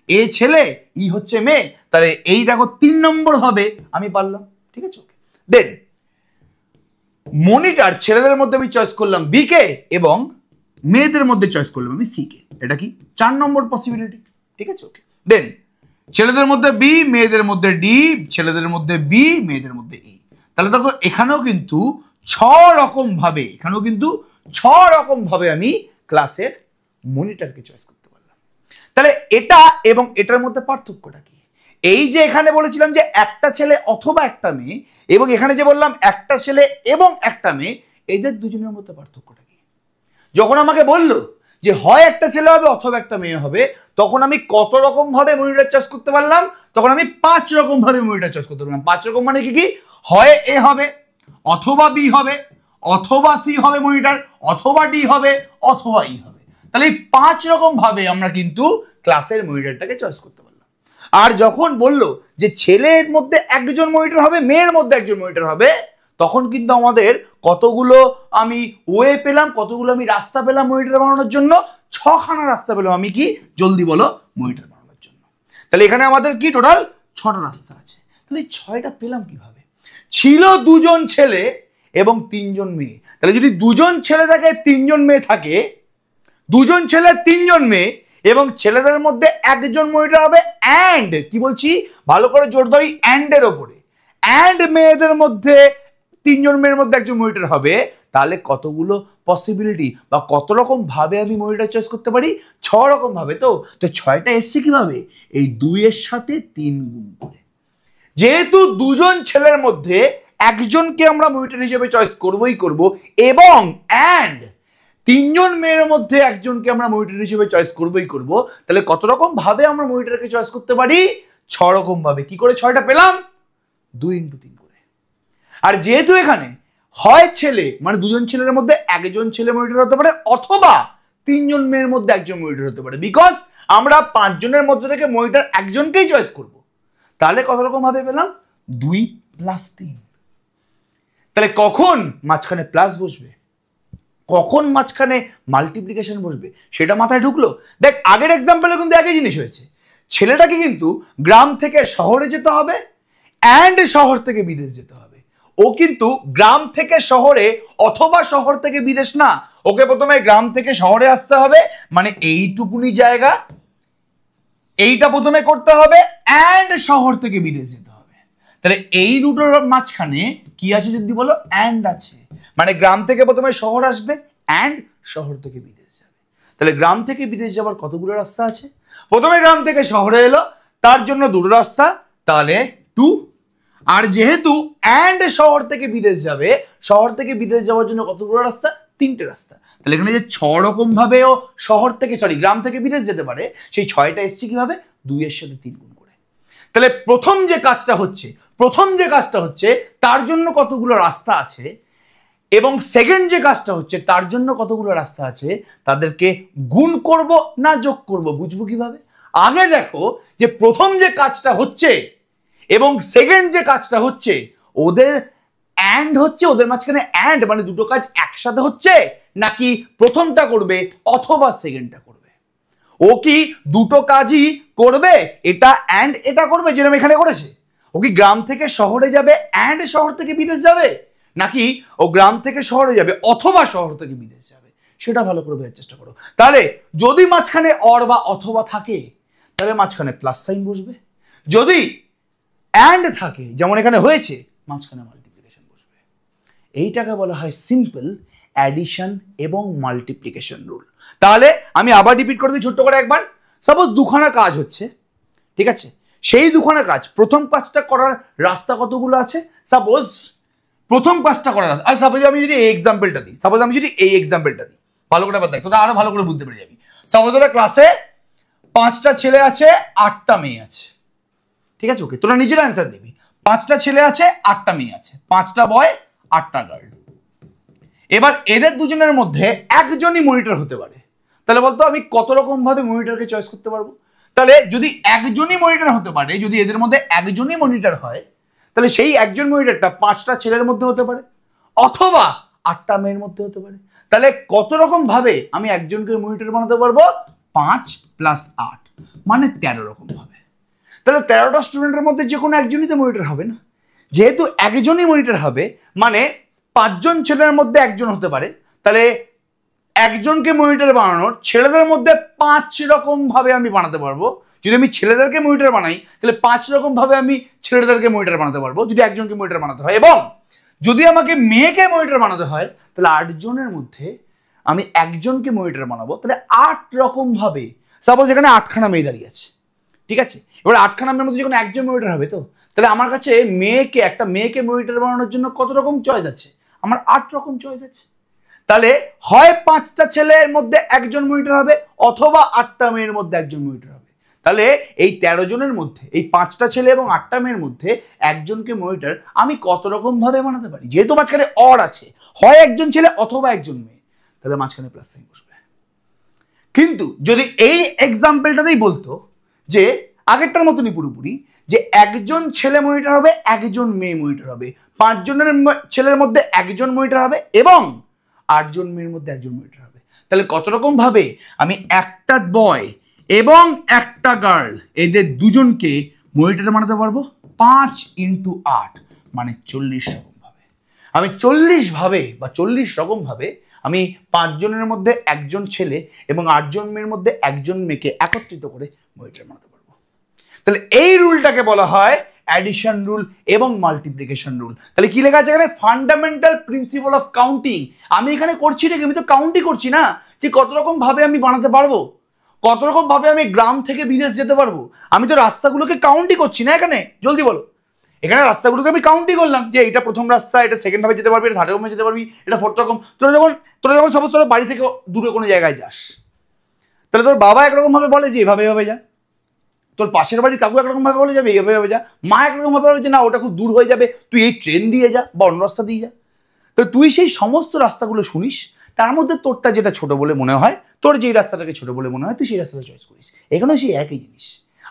[SPEAKER 1] এ ছেলে ই হচ্ছে মেয়ে, তাহলে এই দেখো 3 নম্বর হবে, আমি পারলাম, ঠিক আছে। ওকে, দেন মনিটর ছেলেদের মধ্যে আমি চয়েস করলাম বি কে এবং মেয়েদের মধ্যে চয়েস করলাম আমি সি কে, এটা কি 4 নম্বর পসিবিলিটি, ঠিক আছে। ওকে, দেন ছেলেদের মধ্যে বি, মেয়েদের মধ্যে ডি, ছেলেদের মধ্যে বি, মেয়েদের মধ্যে ই। তাহলে দেখো এখানেও কিন্তু 6 রকম ভাবে আমি ক্লাসের মনিটরকে চয়েস করতে পারলাম। তাহলে এটা এবং এটার মধ্যে পার্থক্যটা কি? এই যে এখানে বলেছিলাম যে একটা ছেলে অথবা একটা মেয়ে, এবং এখানে যে বললাম একটা ছেলে এবং একটা মেয়ে, এদের 2জনের মধ্যে পার্থক্যটা কি? যখন আমাকে বললো যে হয় একটা ছেলে হবে অথবা একটা মেয়ে হবে, তখন আমি কত রকম ভাবে মনিটর চয়েস করতে পারলাম? তখন আমি 5 রকম ভাবে মনিটর চয়েস করতে পারলাম। 5 রকম মানে কি? হয় এ হবে অথবা বি হবে অথবা সি হবে মনিটর, অথবা ডি হবে অথবা ই হবে। তাহলে এই 5 রকম ভাবে আমরা কিন্তু ক্লাসের মনিটরটাকে চয়েস করতে পারলাম। আর যখন বললো যে ছেলের মধ্যে একজন মনিটর হবে, মেয়ের মধ্যে একজন মনিটর হবে, তখন কিন্তু আমাদের কতগুলো আমি ওয়ে পেলাম, কতগুলো আমি রাস্তা পেলাম মনিটর বানানোর জন্য? 6খানা রাস্তা পেলাম আমি, কি জলদি বলো, মনিটর বানানোর জন্য। তাহলে এখানে আমাদের কি টোটাল 6টা রাস্তা আছে। তাহলে এই 6টা পেলাম কিভাবে? ছিল 2জন ছেলে এবং 3জন মেয়ে। তাহলে যদি 2জন ছেলে থাকে 3জন মেয়ে থাকে, 2জন ছেলে 3জন মেয়ে, এবং ছেলেদের মধ্যে একজন মনিটর হবে, অ্যান্ড কি বলছি ভালো করে জোর দাও অ্যান্ড এর ওপরে, অ্যান্ড মেয়েদের মধ্যে 3জন মেয়ের মধ্যে একজন মনিটর হবে। তাহলে কতগুলো পসিবিলিটি বা কত রকম ভাবে আমি মনিটর চয়েস করতে পারি? 6 রকম ভাবে। তো 6টা এসছে কিভাবে? এই 2 এর সাথে 3 গুণ করে। যেহেতু দুজন ছেলের মধ্যে একজনকে আমরা মনিটর হিসেবে চয়েস করবই করব, এবং অ্যান্ড 3 জন মেয়ের মধ্যে একজনকে আমরা মনিটর হিসেবে চয়েস করবই করব, তাহলে কত রকম ভাবে আমরা মনিটরকে চয়েস করতে পারি? 6 রকম ভাবে। কি করে 6টা পেলাম? 2 × 3 করে। আর যেহেতু এখানে হয় ছেলে মানে দুজন ছেলের মধ্যে একজন ছেলে মনিটর হতে পারে, অথবা 3 জন মেয়ের মধ্যে একজন মনিটর হতে পারে, বিকজ আমরা 5 জনের মধ্যে থেকে মনিটর একজনকেই চয়েস করব। তাহলে কত রকম ভাবে পেলাম? 2 + 3। তাহলে কখন মাঝখানে প্লাস বসবে, কখন মাঝখানে মাল্টিপ্লিকেশন বসবে, সেটা মাথায় ঢুকলো? দেখ, আগের এক্সাম্পলে কিন্তু একই জিনিস হয়েছে। ছেলেটাকে কিন্তু গ্রাম থেকে শহরে যেতে হবে, অ্যান্ড শহর থেকে বিদেশ যেতে হবে। ও কিন্তু গ্রাম থেকে শহরে অথবা শহর থেকে বিদেশ না, ওকে প্রথমে গ্রাম থেকে শহরে আসতে হবে, মানে এইটুকুনি জায়গা, এইটা প্রথমে করতে হবে, অ্যান্ড শহর থেকে বিদেশ যেতে হবে। তাহলে এই দুটোর মাঝখানে কি আছে যদি বলো? অ্যান্ড আছে। মানে গ্রাম থেকে প্রথমে শহর আসবে, অ্যান্ড শহর থেকে বিদেশ যাবে। তাহলে গ্রাম থেকে বিদেশ যাওয়ার কতগুলো রাস্তা আছে? প্রথমে গ্রাম থেকে শহরে এলো, তার জন্য 2টো রাস্তা, তাহলে 2। আর যেহেতু অ্যান্ড শহর থেকে বিদেশ যাবে, শহর থেকে বিদেশ যাওয়ার জন্য কতগুলো রাস্তা? 3টে রাস্তা। তাহলে এখানে যে 6 রকম ভাবেও শহর থেকে গ্রাম থেকে বিদেশ যেতে পারে, সেই 6টা এসছে কিভাবে? 2 এর সাথে 3 গুণ করে। তাহলে প্রথম যে কাজটা হচ্ছে তার জন্য কতগুলো রাস্তা আছে, এবং সেকেন্ড যে কাজটা হচ্ছে তার জন্য কতগুলো রাস্তা আছে, তাদেরকে গুণ করব না যোগ করব, বুঝবো কিভাবে? আগে দেখো যে প্রথম যে কাজটা হচ্ছে এবং সেকেন্ড যে কাজটা হচ্ছে, ওদের অ্যান্ড হচ্ছে, ওদের মাঝখানে অ্যান্ড মানে দুটো কাজ একসাথে হচ্ছে, নাকি প্রথমটা করবে অথবা সেকেন্ডটা করবে? ও কি দুটো কাজই করবে, এটা অ্যান্ড এটা করবে যেরকম এখানে করেছে? ও কি গ্রাম থেকে শহরে যাবে অ্যান্ড শহর থেকে বিদেশ যাবে, নাকি ও গ্রাম থেকে শহরে যাবে অথবা শহর থেকে বিদেশ যাবে? সেটা ভালো করে বোঝার চেষ্টা করো। তাহলে যদি মাঝখানে অর বা অথবা থাকে, তাহলে মাঝখানে প্লাস সাইন বসবে। যদি অ্যান্ড থাকে, যেমন এখানে হয়েছে, মাঝখানে মাল্টিপ্লিকেশন বসবে। এইটাকে বলা হয় সিম্পল অ্যাডিশন এবং মাল্টিপ্লিকেশন রুল। তাহলে আমি আবার রিপিট করে দিই ছোট্ট করে একবার। সাপোজ দুখানা কাজ হচ্ছে, ঠিক আছে? সেই দুখানা কাজ, প্রথম কাজটা করার রাস্তা কতগুলো আছে? সাপোজ প্রথম কাজটা করার রাস্তা, আর সাপোজ আমি যদি এই এক্সাম্পলটা দিই, ভালো করে আবার দেখ, তোরা আরো ভালো করে বুঝতে পেরে যাবি। সাপোজ একটা ক্লাসে 5টা ছেলে আছে, 8টা মেয়ে আছে, ঠিক আছে? ওকে, তোরা নিজের অ্যান্সার দিবি। 5টা ছেলে আছে, 8টা মেয়ে আছে, 5টা বয়, 8টা গার্ল। এবার এদের দুজনের মধ্যে একজনই মনিটর হতে পারে। তাহলে বলতো আমি কত রকম ভাবে মনিটরকে চয়েস করতে পারবো? তাহলে যদি একজনই মনিটর হতে পারে, যদি এদের মধ্যে একজনই মনিটর হয়, তাহলে সেই একজন মনিটরটা 5টা ছেলের মধ্যে হতে পারে, অথবা 8টা মেয়ের মধ্যে হতে পারে। তাহলে কত রকম ভাবে আমি একজনকে মনিটর বানাতে পারবো? 5 + 8 মানে 13 রকম ভাবে। তাহলে 13টা স্টুডেন্টের মধ্যে যে কোনো একজনই তো মনিটর হবে না। যেহেতু একজনই মনিটর হবে, মানে 5 জন ছেলের মধ্যে একজন হতে পারে, তাহলে একজনকে মনিটর বানানোর ছেলেদের মধ্যে 5 রকম ভাবে আমি বানাতে পারবো। যদি আমি ছেলেদেরকে মনিটর বানাই, তাহলে 5 রকম ভাবে আমি ছেলেদেরকে মনিটর বানাতে পারবো, যদি একজনকে মনিটর বানাতে হয়। এবং যদি আমাকে মেয়েকে মনিটর বানাতে হয়, তাহলে 8 জনের মধ্যে আমি একজনকে মনিটর বানাবো, তাহলে 8 রকম ভাবে। সাপোজ এখানে 8খানা মেয়ে দাঁড়িয়ে আছে, ঠিক আছে? এবার 8খানা মেয়ের মধ্যে যখন একজন মনিটর হবে, তো তাহলে আমার কাছে একটা মেয়েকে মনিটর বানানোর জন্য কত রকম চয়েস আছে? আমার 8 রকম চয়েস আছে। তাহলে হয় 5টা ছেলের মধ্যে একজন মনিটর হবে, অথবা 8টা মেয়ের মধ্যে একজন মনিটর হবে। তাহলে এই 13 জনের মধ্যে, এই 5টা ছেলে এবং 8টা মেয়ের মধ্যে একজনকে মনিটর আমি কত রকম ভাবে বানাতে পারি? যেহেতু মাঝখানে অর আছে, হয় একজন ছেলে অথবা একজন মেয়ে, তাহলে মাঝখানে প্লাস সাইন বসবে। কিন্তু যদি এই এক্সাম্পলটাতেই বলতো যে আগেরটার মতনই পুরোপুরি, যে একজন ছেলে মনিটর হবে, একজন মেয়ে মনিটর হবে, 5 জনের ছেলের মধ্যে একজন মনিটর হবে, এবং 8 জন মেয়ের মধ্যে একজন মনিটর হবে, তাহলে কত রকম ভাবে আমি একটা বয় এবং একটা গার্ল, এদের দুজনকে মনিটর বানাতে পারবো? 5 × 8 মানে 40 রকম ভাবে। আমি 40 ভাবে বা 40 রকম ভাবে আমি 5 জনের মধ্যে একজন ছেলে এবং 8 জন মেয়ের মধ্যে একজন মেয়েকে একত্রিত করে মনিটর বানাতে পারবো। তাহলে এই রুলটাকে বলা হয় অ্যাডিশন রুল এবং মাল্টিপ্লিকেশন রুল। তাহলে কি লেখা আছে এখানে? Fundamental principal of counting. আমি এখানে করছি না, আমি তো কাউন্টই করছি না, যে কত রকম ভাবে আমি বানাতে পারবো, কত রকম ভাবে আমি গ্রাম থেকে বিদেশ যেতে পারবো। আমি তো রাস্তাগুলোকে কাউন্টই করছি না এখানে। জলদি বলো, এখানে রাস্তাগুলোকে আমি কাউন্টই করলাম যে এটা প্রথম রাস্তা, এটা সেকেন্ড ভাবে যেতে পারবি, এটা থার্ড ভাবে যেতে পারবি, এটা ফোর্থ রকম। তোরা যখন সমস্ত বাড়ি থেকে দূরে কোনো জায়গায় যাস, তাহলে তোর বাবা একরকম ভাবে বলে যে এভাবে এভাবে যা, তোর পাশের বাড়ির কাকু একরকম ভাবে বলে যাবে এভাবে এভাবে যা, মা একরকম ভাবে বলে যে না ওটা খুব দূর হয়ে যাবে, তুই এই ট্রেন দিয়ে যা বা অন্য রাস্তা দিয়ে যা। তো তুই সেই সমস্ত রাস্তাগুলো শুনিস, তার মধ্যে তোরটা যেটা ছোট বলে মনে হয়, তোর যেই রাস্তাটাকে ছোট বলে মনে হয়, তুই সেই রাস্তাটা চয়েস করিস। এখানেও সেই একই জিনিস।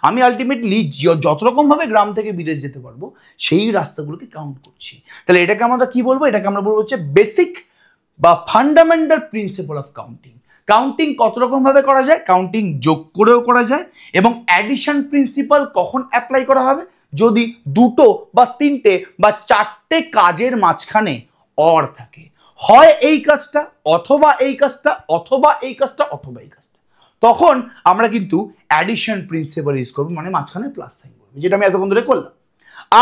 [SPEAKER 1] আমি আলটিমেটলি যত রকম ভাবে গ্রাম থেকে বিদেশ যেতে পারবো সেই রাস্তাগুলোকে কাউন্ট করছি। তাহলে এটাকে আমরা কি বলবো? এটাকে আমরা বলবো হচ্ছে বেসিক বা fundamental principal of counting. Counting কত রকম ভাবে করা যায়? কাউন্টিং যোগ করেও করা যায়, এবং অ্যাডিশন প্রিন্সিপাল কখন অ্যাপ্লাই করা হবে? যদি দুটো বা তিনটে বা চারটে কাজের মাঝখানে অর থাকে, হয় এই কাজটা অথবা এই কাজটা অথবা এই কাজটা অথবা এই কাজটা, তখন আমরা কিন্তু অ্যাডিশন প্রিন্সিপাল ইউজ করবো, মানে মাঝখানে প্লাস সাইন করবো, যেটা আমি এতক্ষণ ধরে করলাম।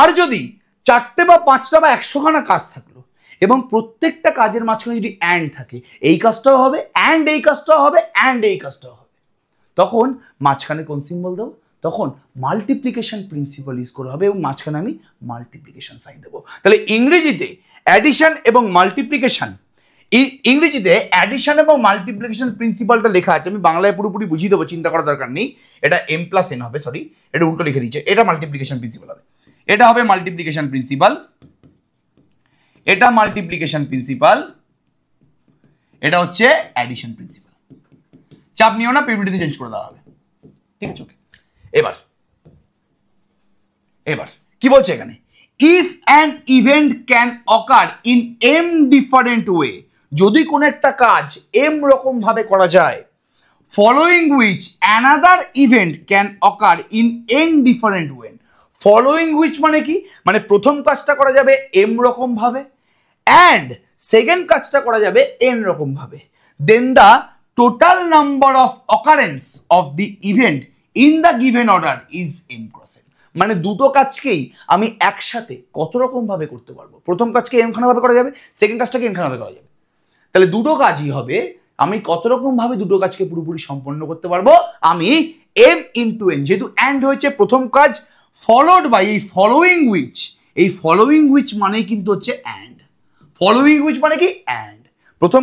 [SPEAKER 1] আর যদি চারটে বা পাঁচটা বা 100খানা কাজ থাকলো এবং প্রত্যেকটা কাজের মাঝখানে যদি অ্যান্ড থাকে, এই কাজটাও হবে অ্যান্ড এই কাজটাও হবে অ্যান্ড এই কাজটাও হবে, তখন মাঝখানে কোন সিম্বল দেবো? তখন মাল্টিপ্লিকেশন প্রিন্সিপাল ইউজ করা হবে এবং মাঝখানে আমি মাল্টিপ্লিকেশন সাইন দেবো। তাহলে ইংরেজিতে অ্যাডিশন এবং মাল্টিপ্লিকেশন, ইংরেজিতে অ্যাডিশন এবং মাল্টিপ্লিকেশন প্রিন্সিপালটা লেখা আছে, আমি বাংলায় পুরোপুরি বুঝিয়ে দেবো, চিন্তা করার দরকার নেই। এটা m+n হবে, সরি এটা উল্টো লিখে দিচ্ছে, এটা মাল্টিপ্লিকেশন প্রিন্সিপাল হবে, এটা হবে মাল্টিপ্লিকেশন প্রিন্সিপাল, এটা মাল্টিপ্লিকেশন প্রিন্সিপাল, এটা হচ্ছে অ্যাডিশন প্রিন্সিপাল। চাপ নিও না, পিপিটিতে চেঞ্জ করে দেওয়া হবে, ঠিক আছে? ওকে, এবার কি বলছে এখানে? If an event can occur in m different way, যদি কোন একটা কাজ m রকম ভাবে করা যায়, following which another event can occur in n different way. Following which মানে কি? মানে প্রথম কাজটা করা যাবে m রকম ভাবে, অ্যান্ড সেকেন্ড কাজটা করা যাবে n রকম ভাবে, then the total number of occurrence of the event in the given order is m cross n। মানে দুটো কাজকেই আমি একসাথে কত রকম ভাবে করতে পারবো। প্রথম কাজকে m খানা ভাবে করা যাবে, সেকেন্ড কাজটাকে n খানা ভাবে করা যাবে। তাহলে দুটো কাজই হবে, আমি কত রকম ভাবে দুটো কাজকে পুরোপুরি সম্পন্ন করতে পারবো? আমি m ইন্টু n, যেহেতু অ্যান্ড হয়েছে প্রথম কাজ, ফলোড বাই এই ফলোইং হুইচ, এই ফলোইং হুইচ মানেই কিন্তু হচ্ছে অ্যান্ড। ফলোইং হুইচ মানে কি? অ্যান্ড। প্রথম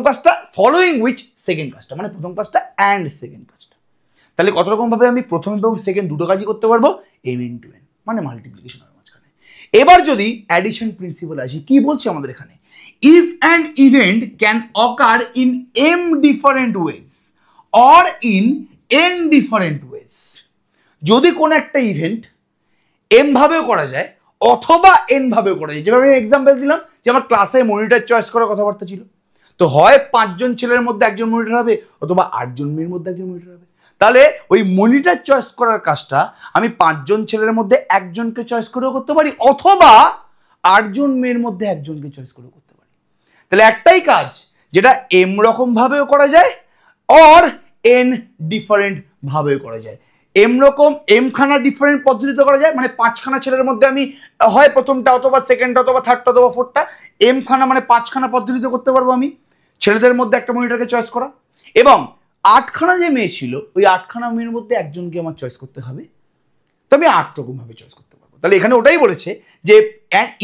[SPEAKER 1] কাজটা ফলোইং হুইচ সেকেন্ড কাজটা, মানে প্রথম কাজটা অ্যান্ড সেকেন্ড কাজটা। তাহলে কত রকম ভাবে আমি প্রথম এবং সেকেন্ড দুটো কাজই করতে পারবো? m ইন্টু n, মানে মাল্টিপ্লিকেশন হবে মাঝখানে। এবার যদি অ্যাডিশন প্রিন্সিপাল আসি, কি বলছে আমাদের এখানে? If an event can occur in m different ways or in n different ways, যদি কোন একটা ইভেন্ট m ভাবেও করা যায় অথবা n ভাবেও করা যায়, যেভাবে আমি এক্সাম্পল দিলাম যে আমার ক্লাসে মনিটর চয়েস করার কথাবার্তা ছিল, তো হয় 5 জন ছেলের মধ্যে একজন মনিটর হবে অথবা 8 জন মেয়ের মধ্যে একজন মনিটর হবে। তাহলে ওই মনিটর চয়েস করার কাজটা আমি 5 জন ছেলের মধ্যে একজনকে চয়েস করেও করতে পারি অথবা 8 জন মেয়ের মধ্যে একজনকে চয়েস করেও করতে পারি। তাহলে একটাই কাজ যেটা m রকম ভাবেও করা যায় অর n ডিফারেন্ট ভাবেও করা যায়। m রকম m খানা ডিফারেন্ট পদ্ধতিতে করা যায়, মানে 5খানা ছেলের মধ্যে আমি হয় প্রথমটা অথবা সেকেন্ডটা অথবা থার্ডটা অথবা ফোর্থটা, m খানা মানে 5খানা পদ্ধতিতে করতে পারবো আমি ছেলেদের মধ্যে একটা মনিটরকে চয়েস করা, এবং 8খানা যে মেয়ে ছিল ওই 8খানা মেয়ের মধ্যে একজনকে আমার চয়েস করতে হবে, তো আমি 8 রকম ভাবে চয়েস করতে পারবো। তাহলে এখানে ওটাই বলেছে যে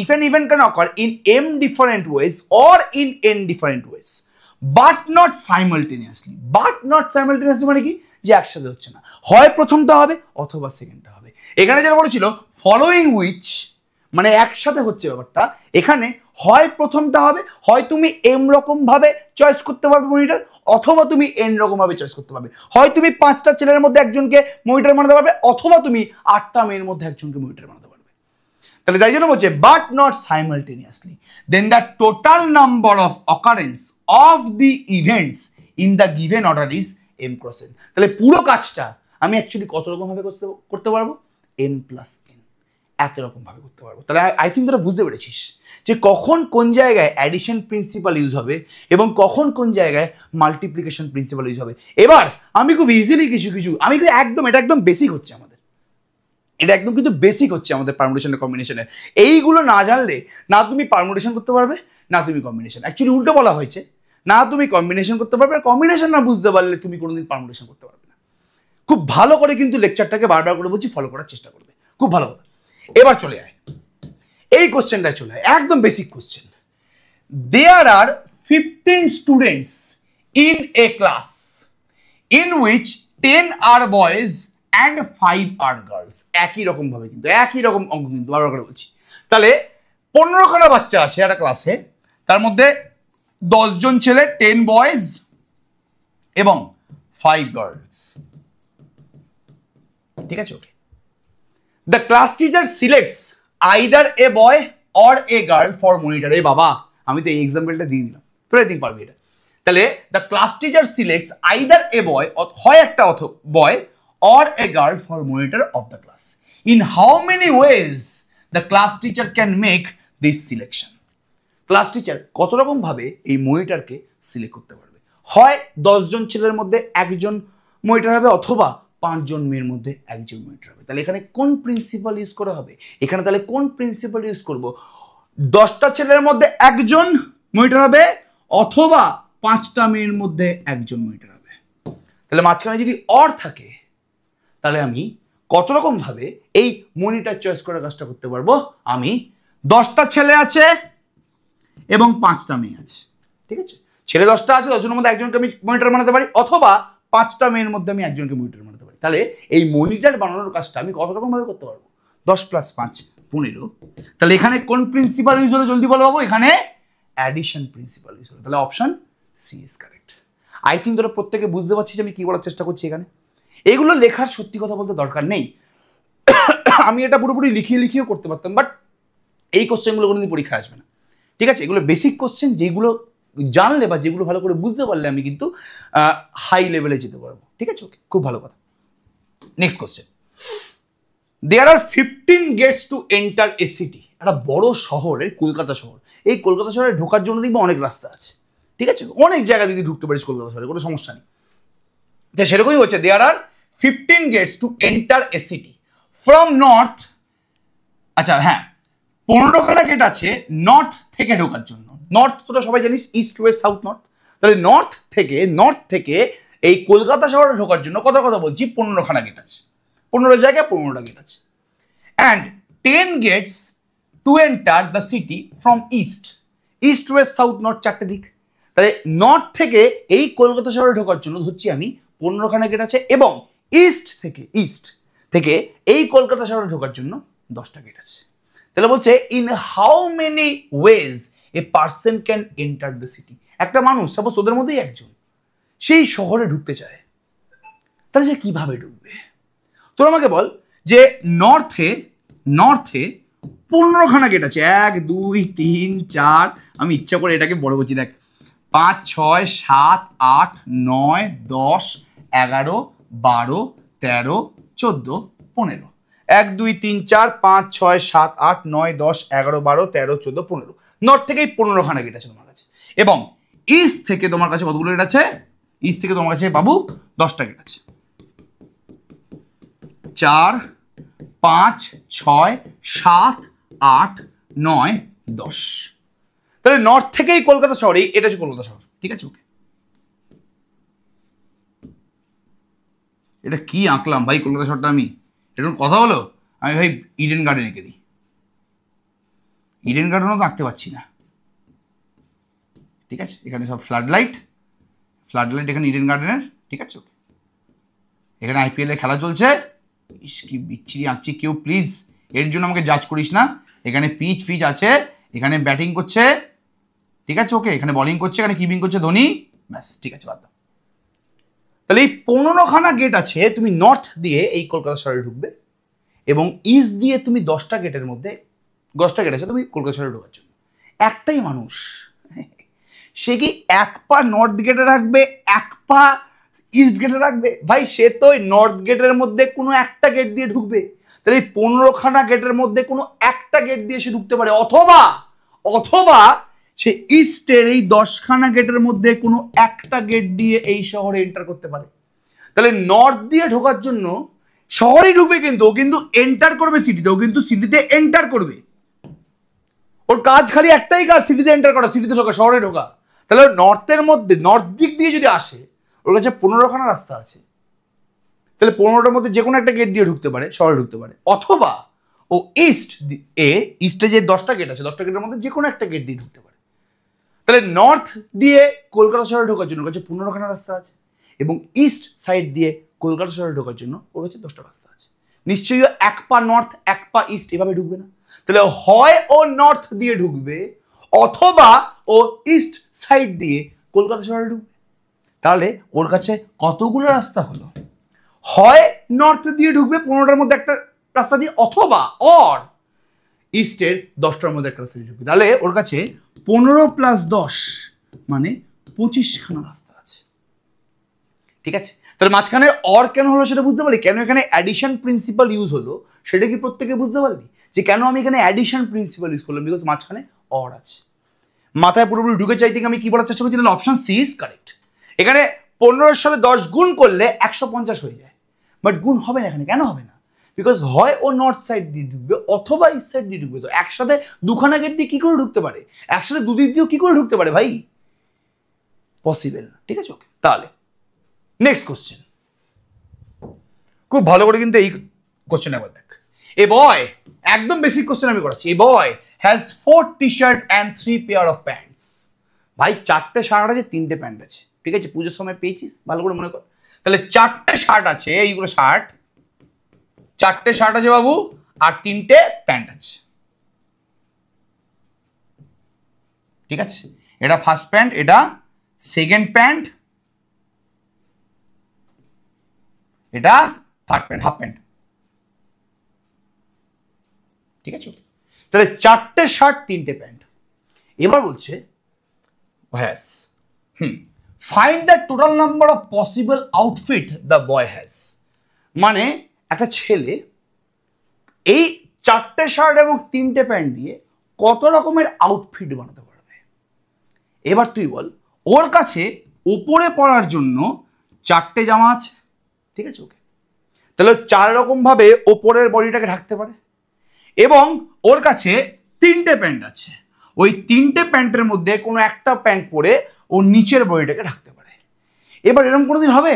[SPEAKER 1] if an event can occur in m different ways or in n different ways but not simultaneously. But not simultaneously মানে কি? যে একসাথে হচ্ছে না, হয় প্রথমটা হবে অথবা সেকেন্ডটা হবে। এখানে যেটা বলেছিল ফলোইং হুইচ মানে একসাথে হচ্ছে ব্যাপারটা, এখানে হয় প্রথমটা হবে, হয় তুমি m রকম ভাবে চয়েস করতে পারবে মনিটর অথবা তুমি n রকম ভাবে চয়েস করতে পারবে, হয় তুমি 5টা ছেলের মধ্যে একজনকে মনিটর বানাতে পারবে অথবা তুমি 8টা মেয়ের মধ্যে একজনকে মনিটর বানাতে পারবে। তাহলে তাই জন্য বলছে but not simultaneously, then the total number of occurrence of the events in the given order is m cross n। তাহলে পুরো কাজটা আমি অ্যাকচুয়ালি কত রকম ভাবে করতে পারবো? m+n, এত রকম ভাবে করতে পারবো। তাহলে আই থিঙ্ক তোরা বুঝতে পেরেছিস যে কখন কোন জায়গায় অ্যাডিশন প্রিন্সিপাল ইউজ হবে এবং কখন কোন জায়গায় মাল্টিপ্লিকেশন প্রিন্সিপাল ইউজ হবে। এবার আমি খুব ইজিলি কিছু আমি একদম, এটা একদম বেসিক হচ্ছে আমাদের, এটা একদম কিন্তু বেসিক হচ্ছে আমাদের পারমুটেশন কম্বিনেশনের। এইগুলো না জানলে না তুমি পারমুটেশন করতে পারবে, না তুমি কম্বিনেশন, অ্যাকচুয়ালি উল্টো বলা হয়েছে, না তুমি কম্বিনেশন করতে পারবে, কম্বিনেশন না বুঝতে পারলে তুমি কোনোদিন পারমুটেশন করতে পারবে না। খুব ভালো করে কিন্তু লেকচারটাকে বারবার করে বলছি ফলো করার চেষ্টা করবে, খুব ভালো কথা। এবার চলে আয় এই কোশ্চেনটায়, চলে আয় একদম basic question. There are 15 students in a class in which 10 are boys and 5 are girls. একই রকম ভাবে কিন্তু, একই রকম অঙ্ক কিন্তু বারবার করে বলছি। তাহলে 15খানা বাচ্চা আছে একটা ক্লাসে, তার মধ্যে 10 জন ছেলে, 10 বয়েজ এবং 5 গার্লস, ঠিক আছে? Okay, the class teacher selects either a boy or a girl for monitor. এই বাবা, আমি তো এই এক্সাম্পলটা দিয়ে দিলাম, তোরা দিন পারবি এটা। তাহলে the class teacher selects either a boy, হয় একটা boy, or a girl for monitor of the class. In how many ways the class teacher can make this selection. Class teacher কত রকম ভাবে এই মনিটরকে সিলেক্ট করতে পারবে? হয় 10 জন ছেলের মধ্যে একজন মনিটর হবে, অথবা 5 জন মেয়ের মধ্যে একজন মনিটর হবে। তাহলে এখানে কোন প্রিন্সিপাল ইউজ করা হবে? এখানে তাহলে কোন প্রিন্সিপাল ইউজ করব? 10টা ছেলের মধ্যে একজন মনিটর হবে, অথবা 5টা মেয়ের মধ্যে একজন মনিটর হবে। তাহলে মাঝখানে যদি অর থাকে, তাহলে আমি কত রকম ভাবে এই মনিটর চয়েস করার কাজটা করতে পারবো? আমি 10টা ছেলে আছে এবং 5টা মেয়ে আছে, ঠিক আছে? ছেলে 10টা আছে, 10 জনের মধ্যে একজনকে আমি মনিটর বানাতে পারি, অথবা 5টা মেয়ের মধ্যে আমি একজনকে মনিটর বানাতে পারি। তাহলে এই মনিটর বানানোর কাজটা আমি কত রকম ভাবে করতে পারবো? 10 + 5 15। তাহলে এখানে কোন প্রিন্সিপাল ইউজ হলো জলদি বলো বাবু? এখানে অ্যাডিশন প্রিন্সিপাল ইউজ হলো। তাহলে option C is correct. I think তোরা প্রত্যেকে বুঝতে পারছিস আমি কি বলার চেষ্টা করছি এখানে। এগুলো লেখার সত্যি কথা বলতে দরকার নেই, আমি এটা পুরোপুরি লিখিয়েও করতে পারতাম, বাট এই কোশ্চেনগুলো কোনোদিন পরীক্ষায় আসবে না, ঠিক আছে? এগুলো বেসিক কোশ্চেন, যেগুলো জানলে বা যেগুলো ভালো করে বুঝতে পারলে আমি কিন্তু হাই লেভেলে যেতে পারবো, ঠিক আছে? ওকে, খুব ভালো কথা। Next question, there are 15 gates to enter a city. একটা বড় শহরে, কলকাতা শহর, এই কলকাতা শহরে ঢোকার জন্য দেখবো অনেক রাস্তা আছে, ঠিক আছে? অনেক জায়গা দিয়ে ঢুকতে পারিস কলকাতা শহরে, কোনো সমস্যা নেই। তো সেরকমই হচ্ছে, দেয়ার are 15 gates to enter a city from north. আচ্ছা হ্যাঁ, 15খানা গেট আছে নর্থ থেকে ঢোকার জন্য। নর্থ তোরা সবাই জানিস, ইস্ট ওয়েস্ট সাউথ নর্থ। তাহলে নর্থ থেকে এই কলকাতা শহরে ঢোকার জন্য কথা বলছি 15খানা গেট আছে, 15 জায়গায় 15টা গেট আছে। And 10 gates to enter the city from east west south north, 4টে দিক। তাহলে নর্থ থেকে এই কলকাতা শহরে ঢোকার জন্য ধরছি আমি 15খানা গেট আছে, এবং ইস্ট থেকে এই কলকাতা শহরে ঢোকার জন্য 10টা গেট আছে। তাহলে বলছে in how many wedge a person can enter the city. একটা মানুষ, সাপোজ তোদের মধ্যেই একজন, সেই শহরে ঢুকতে চায়, তাহলে সে কিভাবে ঢুকবে? তোর আমাকে বল যে নর্থে 15খানা গেট আছে, 1 2 3 4, আমি ইচ্ছা করে এটাকে বড় করছি, দেখ 5 6 7 8 9 10 11 12 13 14 15। 1 2 3 4 5 6 7 8 9 10 11 12 13 14 15। নর্থ থেকেই 15খানা গেট আছে তোমার কাছে, এবং ইস্ট থেকে তোমার কাছে কতগুলো গেট আছে? ইস্ট থেকে তোমার কাছে বাবু 10টা গেট আছে, 4 5 6 7 8 9 10। তাহলে নর্থ থেকেই কলকাতা শহর, এটা হচ্ছে কলকাতা শহর, ঠিক আছে? ওকে, এটা কি আঁকলাম ভাই কলকাতা শহরটা? আমি এরকম কথা হলো, আমি ভাই ইডেন গার্ডেন এঁকে দিই। ইডেন গার্ডেনও তো আঁকতে পারছি না, ঠিক আছে? এখানে সব ফ্লাড লাইট এখানে ইডেন গার্ডেনের, ঠিক আছে? ওকে, এখানে IPL এর খেলা চলছে, ইস কি বিচ্ছিরি আঁকছি, কেউ প্লিজ এর জন্য আমাকে জাজ করিস না। এখানে পিচ আছে, এখানে ব্যাটিং করছে, ঠিক আছে? ওকে, এখানে বোলিং করছে, এখানে কিপিং করছে ধোনি, ব্যাস, ঠিক আছে, বাদ দাও। তাহলে এই 15খানা গেট আছে, তুমি নর্থ দিয়ে এই কলকাতা শহরে ঢুকবে, এবং ইস্ট দিয়ে তুমি 10টা গেটের মধ্যে 10টা গেট আছে তুমি কলকাতা শহরে ঢোকার জন্য। একটাই মানুষ, সে কি এক পা নর্থ গেটে রাখবে, এক পা ইস্ট গেটে রাখবে? ভাই সে তো নর্থ গেটের মধ্যে কোনো একটা গেট দিয়ে ঢুকবে। তাহলে এই 15খানা গেটের মধ্যে কোনো একটা গেট দিয়ে সে ঢুকতে পারে, অথবা সে ইস্টের এই 10খানা গেটের মধ্যে কোনো একটা গেট দিয়ে এই শহরে এন্টার করতে পারে। তাহলে নর্থ দিয়ে ঢোকার জন্য শহরেই ঢুকবে, কিন্তু ও কিন্তু এন্টার করবে সিটিতে, ও কিন্তু সিটিতে এন্টার করবে। ওর কাজ খালি একটাই কাজ, সিটিতে এন্টার করা, সিটিতে ঢোকা, শহরে ঢোকা। তাহলে নর্থের মধ্যে, নর্থ দিক দিয়ে যদি আসে, ওর কাছে 15খানা রাস্তা আছে। তাহলে 15টার মধ্যে যে কোনো একটা গেট দিয়ে ঢুকতে পারে, শহরে ঢুকতে পারে। অথবা ও ইস্টে যে 10টা গেট আছে, 10টা গেটের মধ্যে যে কোনো একটা গেট দিয়ে ঢুকতে পারে। তাহলে নর্থ দিয়ে কলকাতা শহরে ঢোকার জন্য ওর কাছে 15খানা রাস্তা আছে, এবং ইস্ট সাইড দিয়ে কলকাতা শহরে ঢোকার জন্য ওর কাছে 10টা রাস্তা আছে। নিশ্চয়ই এক পা নর্থ এক পা ইস্ট এভাবে ঢুকবে না। তাহলে হয় ও নর্থ দিয়ে ঢুকবে, অথবা ও ইস্ট সাইড দিয়ে কলকাতা শহরে ঢুকবে। তাহলে ওর কাছে কতগুলো রাস্তা হলো? হয় নর্থ দিয়ে ঢুকবে 15টার মধ্যে একটা রাস্তা দিয়ে, অথবা ইস্টের 10টার মধ্যে একটা রাস্তা দিয়ে ঢুকবে। তাহলে ওর কাছে 15 + 10 মানে 25খানা রাস্তা আছে। ঠিক আছে, তাহলে মাঝখানে অর কেন হলো সেটা বুঝতে পারলি? কেন এখানে অ্যাডিশন প্রিন্সিপাল ইউজ হলো সেটা কি প্রত্যেকে বুঝতে পারলি? যে কেন আমি এখানে অ্যাডিশন প্রিন্সিপাল ইউজ করলাম? বিকজ মাঝখানে অর আছে। মাথায় পুরোপুরি ঢুকে চাই থেকে আমি কি বলার চেষ্টা করছি? Option C is correct. এখানে 15-এর সাথে 10 গুণ করলে 150 হয়ে যায়, বাট গুণ হবে না এখানে। কেন হবে না? বিকজ হয় ও নর্থ সাইড দিয়ে ঢুকবে, অথবা ইস্ট সাইড দিয়ে ঢুকবে। তো একসাথে দুখানা গেট দিয়ে কি করে ঢুকতে পারে? একসাথে দুদিক দিয়েও কি করে ঢুকতে পারে ভাই? পসিবল না। ঠিক আছে, ওকে। তাহলে নেক্সট কোশ্চেন, খুব ভালো করে কিন্তু এই কোশ্চেন একবার দেখ। এ বয়, একদম বেসিক কোশ্চেন আমি করাচ্ছি। A boy has 4 t-shirt and 3 pair of pants. ভাই 4টে শার্ট আছে, 3টে প্যান্ট আছে। ঠিক আছে, পুজোর সময় পেয়েছিস, ভালো করে মনে কর। তাহলে 4টে শার্ট আছে, এইগুলো শার্ট, 4টে শার্ট আছে বাবু, আর 3টে প্যান্ট আছে। ঠিক আছে, এটা ফার্স্ট প্যান্ট, এটা সেকেন্ড প্যান্ট, এটা থার্ড প্যান্ট, হাফ প্যান্ট। ঠিক আছে, তাহলে 4টে শার্ট 3টে প্যান্ট। এবার বলছে has find the total number of possible outfit the boy has. মানে একটা ছেলে এই 4টে শার্ট এবং 3টে প্যান্ট দিয়ে কত রকমের আউটফিট বানাতে পারবে। এবার তুই বল, ওর কাছে উপরে পরার জন্য 4টে জামা আছে। ঠিক আছে, ওকে। তাহলে 4 রকম ভাবে ওপরের বডিটাকে ঢাকতে পারে, এবং ওর কাছে 3টে প্যান্ট আছে। ওই 3টে প্যান্টের মধ্যে কোনো একটা প্যান্ট পরে ও নিচের বডিটাকে ঢাকতে পারে। এবার এরকম কোনোদিন হবে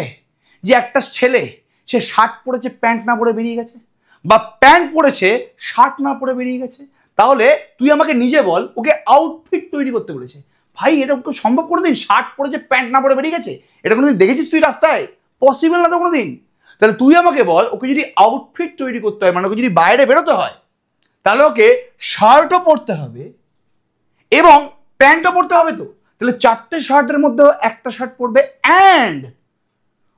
[SPEAKER 1] যে একটা ছেলে সে শার্ট পরেছে, প্যান্ট না পরে বেরিয়ে গেছে, বা প্যান্ট পরেছে, শার্ট না পরে বেরিয়ে গেছে? তাহলে তুই আমাকে নিজে বল, ওকে আউটফিট তৈরি করতে বলেছে। ভাই এটা সম্ভব কোনোদিন? শার্ট পরেছে, প্যান্ট না পরে বেরিয়ে গেছে, এটা কোনোদিন দেখেছিস তুই রাস্তায়? পসিবল না তো কোনোদিন। তাহলে তুই আমাকে বল, ওকে যদি আউটফিট তৈরি করতে হয়, মানে ওকে যদি বাইরে বেরোতে হয়, তাহলে ওকে শার্টও পরতে হবে এবং প্যান্টও পরতে হবে। তো তাহলে 4টে শার্টের মধ্যে একটা শার্ট পরবে, অ্যান্ড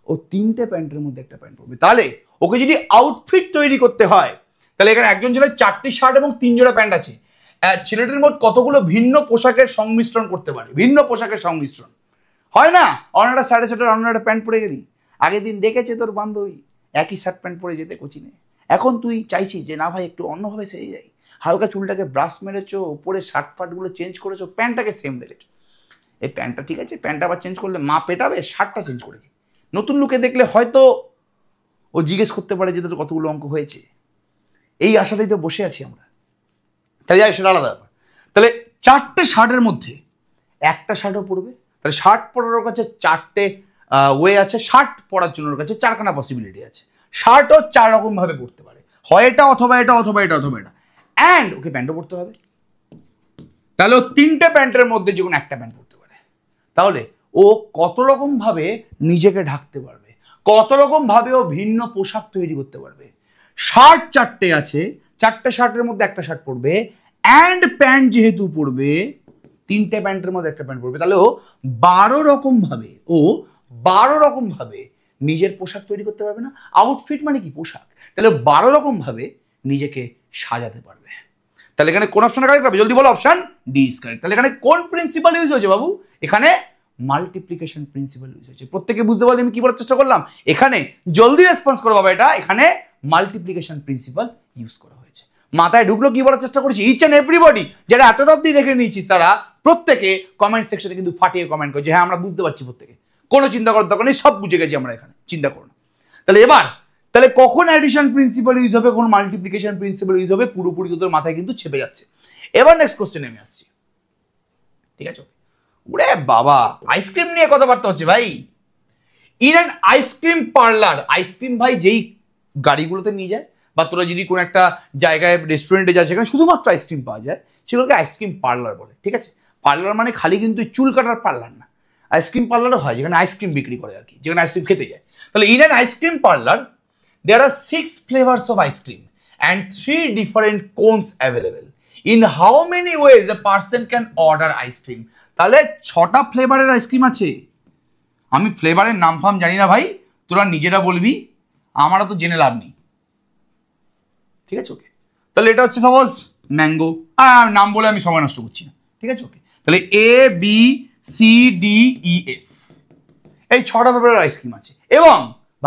[SPEAKER 1] ও 3টে প্যান্টের মধ্যে একটা প্যান্ট পরবে। তাহলে ওকে যদি আউটফিট তৈরি করতে হয়, তাহলে এখানে একজন ছেলের 4টি শার্ট এবং 3 জোড়া প্যান্ট আছে। ছেলেটির মোট কতগুলো ভিন্ন পোশাকের সংমিশ্রণ করতে পারে? ভিন্ন পোশাকের সংমিশ্রণ হয় না? অন্যটা শার্টে শার্টের অন্য একটা প্যান্ট পরে গেলি, আগের দিন দেখেছে তোর বান্ধবী একই শার্ট প্যান্ট পরে যেতে কোচিনে, এখন তুই চাইছিস যে না ভাই একটু অন্যভাবে সেরে যাই, হালকা চুলটাকে ব্রাশ মেরেছো, উপরে শার্ট ফার্টগুলো চেঞ্জ করেছো, প্যান্টটাকে সেম রেখেছো। এই প্যান্টটা ঠিক আছে, প্যান্টটা আবার চেঞ্জ করলে মা পেটাবে, শার্টটা চেঞ্জ করে দিই। নতুন লুকে দেখলে হয়তো ও জিজ্ঞেস করতে পারে যে তোর কতগুলো অঙ্ক হয়েছে। এই আশাতেই তো বসে আছি আমরা। তাহলে যাই, সেটা আলাদা ব্যাপার। তাহলে 4টে শার্টের মধ্যে একটা শার্টও পরবে। তাহলে শার্ট পরার কাছে 4টে ওয়ে আছে, শার্ট পরার জন্য ওর কাছে 4খানা পসিবিলিটি আছে। শার্টও 4 রকম ভাবে পরতে পারে, হয় এটা, অথবা এটা, অথবা এটা, অথবা এটা। অ্যান্ড ওকে প্যান্টও পরতে হবে। তাহলে ও 3টে প্যান্টের মধ্যে যে কোনো একটা প্যান্ট পরতে পারে। তাহলে ও কত রকম ভাবে নিজেকে ঢাকতে পারবে, কত রকম ভাবে ও ভিন্ন পোশাক তৈরি করতে পারবে। শার্ট 4টে আছে, 4টে শার্টের মধ্যে একটা শার্ট পরবে, অ্যান্ড প্যান্ট যেহেতু পরবে, 3টে প্যান্টের মধ্যে একটা প্যান্ট পরবে। তাহলে ও 12 রকম ভাবে নিজের পোশাক তৈরি করতে পারবে না? আউটফিট মানে কি? পোশাক। তাহলে 12 রকম ভাবে নিজেকে সাজাতে পারবে। তাহলে এখানে কোন অপশনটা কারেক্ট হবে? জলদি বলো। Option D is correct. তাহলে এখানে কোন প্রিন্সিপাল ইউজ হয়েছে বাবু? এখানে মাল্টিপ্লিকেশন প্রিন্সিপাল ইউজ হয়েছে। প্রত্যেকে বুঝতে পারলে আমি কি বলার চেষ্টা করলাম? এখানে জলদি রেসপন্স করো বাবা, এটা এখানে মাল্টিপ্লিকেশন প্রিন্সিপাল ইউজ করা হয়েছে। মাথায় ঢুকলো কি বলার চেষ্টা করেছি? ইচ অ্যান্ড এভরিবডি যারা এতটা অব্দি দেখে নিয়েছিস, তারা প্রত্যেকে কমেন্ট সেকশনে কিন্তু ফাটিয়ে কমেন্ট করছে, হ্যাঁ আমরা বুঝতে পারছি, প্রত্যেকে কোনো চিন্তা করার দরকার নেই, সব বুঝে গেছি আমরা, এখানে চিন্তা করো না। তাহলে এবার তাহলে কখন অ্যাডিশন প্রিন্সিপাল ইউজ হবে, কখন মাল্টিপ্লিকেশন প্রিন্সিপাল ইউজ হবে, পুরোপুরি তোদের মাথায় কিন্তু চেপে যাচ্ছে। এবার নেক্সট কোশ্চেনে আমি আসছি, ঠিক আছে? ওরে বাবা, আইসক্রিম নিয়ে কথাবার্তা হচ্ছে ভাই। In an ice cream parlour, ice cream ভাই যেই গাড়িগুলোতে নিয়ে যায়, বা তোরা যদি কোনো একটা জায়গায় রেস্টুরেন্টে যায় সেখানে শুধুমাত্র আইসক্রিম পাওয়া যায়, সেগুলোকে আইসক্রিম পার্লার বলে, ঠিক আছে? পার্লার মানে খালি কিন্তু চুল কাটার পার্লার না, আইসক্রিম পার্লারও হয় যেখানে আইসক্রিম বিক্রি করে আর কি, যেখানে আইসক্রিম খেতে যায়। তাহলে in an ice cream parlour there are 6 flavors of ice cream and 3 different cones available. In how many ways a person can order ice cream? তাহলে 6টা ফ্লেভারের আইসক্রিম আছে। আমি ফ্লেভারের নাম ফাম জানি না ভাই, তোরা নিজেরা বলবি, আমারও তো জেনে লাভ নেই, ঠিক আছে? ওকে, তাহলে এটা হচ্ছে সাপোজ ম্যাঙ্গো, নাম বলে আমি সময় নষ্ট করছি না, ঠিক আছে? ওকে, তাহলে A B C D E F, এই 6টা ফ্লেভারের আইসক্রিম আছে। এবং